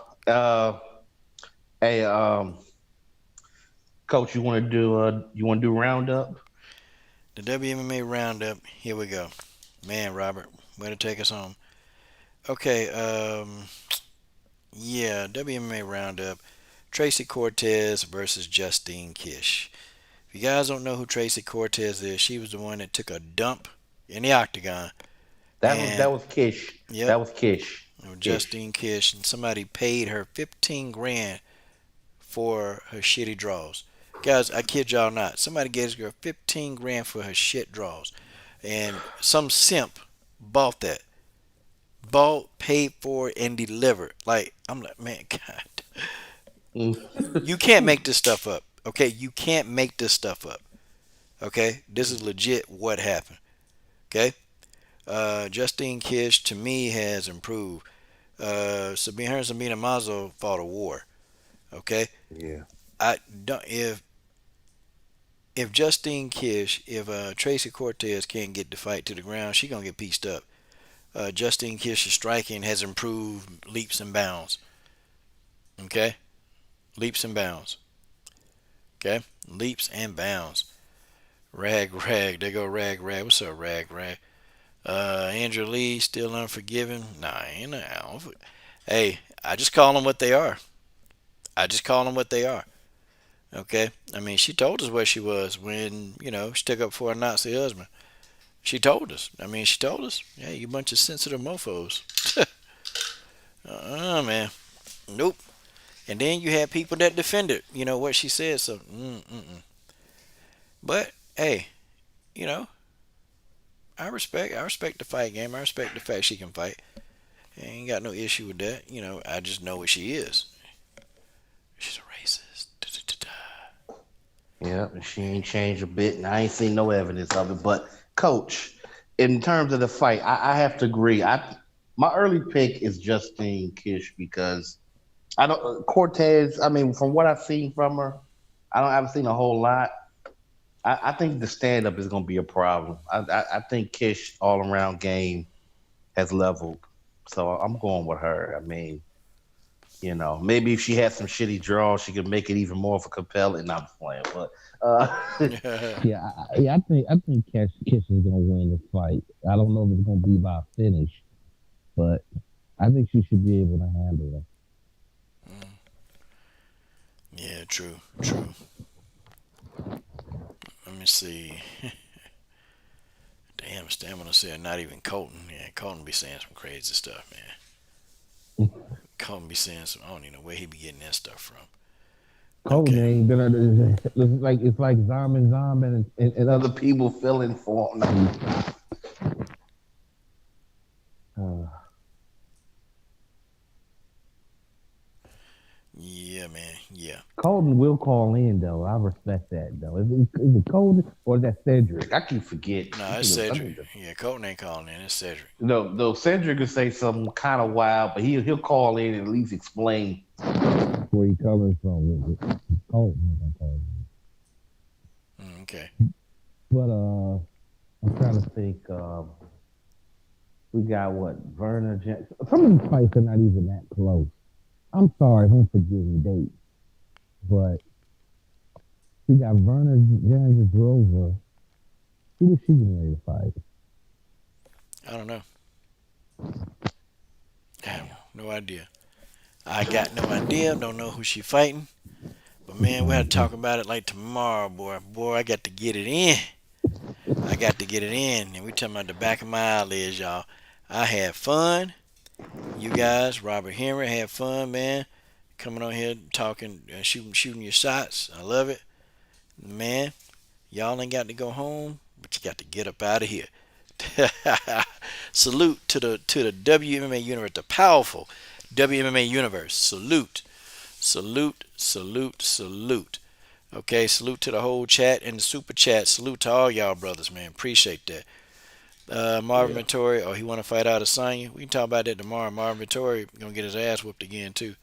Hey, Coach, you want to do roundup? The WMMA roundup. Here we go. Man, Robert, way to take us home. Okay. Yeah, WMMA roundup. Tracy Cortez versus Justine Kish. If you guys don't know who Tracy Cortez is, she was the one that took a dump in the octagon. That was Kish. Yep. That was Kish. Justine Kish, and somebody paid her 15 grand for her shitty draws. Guys, I kid y'all not. Somebody gave this girl 15 grand for her shit draws, and some simp bought that. Bought, paid for, and delivered. Like, I'm like, man, God. You can't make this stuff up. Okay, you can't make this stuff up. Okay, this is legit what happened. Okay, Justine Kish to me has improved. Her and Sabina Mazo fought a war. Okay, Yeah. I don't if Justine Kish, if Tracy Cortez can't get the fight to the ground, she gonna get pieced up. Justine Kish's striking has improved leaps and bounds. Okay, leaps and bounds. Okay, leaps and bounds. Rag, they go rag. What's up, rag? Andrew Lee still unforgiving? Nah, ain't no. Hey, I just call them what they are. Okay, I mean, she told us what she was when she took up for a Nazi husband. She told us. Yeah, you bunch of sensitive mofos. Man, nope. And then you had people that defended, what she said. So, But hey, you know, I respect the fight game. I respect the fact she can fight. I ain't got no issue with that. I just know what she is. She's a racist. Yeah, she ain't changed a bit, and I ain't seen no evidence of it. But Coach, in terms of the fight, I have to agree. My early pick is Justine Kish because I don't Cortez. I mean, from what I've seen from her, I haven't seen a whole lot. I think the stand up is going to be a problem. I think Kish all around game has leveled, so I'm going with her. I mean, maybe if she had some shitty draws, she could make it even more of a compelling. Not playing, but I think Kish is gonna win this fight. I don't know if it's gonna be by a finish, but I think she should be able to handle it. Yeah, true. Let me see. Damn, Stamina said not even Colton. Yeah, Colton be saying some crazy stuff, man. Colton be saying some. I don't even know where he be getting that stuff from. Colton ain't gonna. It's like Zom and other people feeling for him. Yeah, man. Yeah. Colton will call in though. I respect that though. Is it Colton or is that Cedric? I keep forgetting. No, it's Cedric. Yeah, Colton ain't calling in. It's Cedric. No, Cedric could say something kind of wild, but he'll call in and at least explain where he coming from. Colton call in. Okay. But I'm trying to think. We got what Werner Jackson. Some of these fights are not even that close. I'm sorry, I'm forgetting dates, but We got Verna Jandiroba. Who is she getting ready to fight? I don't know. I have no idea. I got no idea. Don't know who she fighting. But man, we had to talk about it like tomorrow, boy. Boy, I got to get it in. I got to get it in. And we talking about the back of my eyelids, y'all. I had fun. You guys, Robert Henry, had fun, man. Coming on here talking, shooting your shots. I love it, man. Y'all ain't got to go home, but you got to get up out of here. Salute to the WMMA universe, the powerful WMMA universe. Salute, salute, salute, salute. Okay, salute to the whole chat and the super chat. Salute to all y'all brothers, man. Appreciate that. Marvin Vittori, he want to fight out of Adesanya. We can talk about that tomorrow. Marvin Vittori gonna get his ass whooped again too.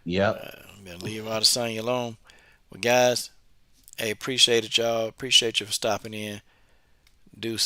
Yep. Better leave out of Adesanya alone. Well, guys, hey, appreciate it, y'all. Appreciate you for stopping in. Deuces.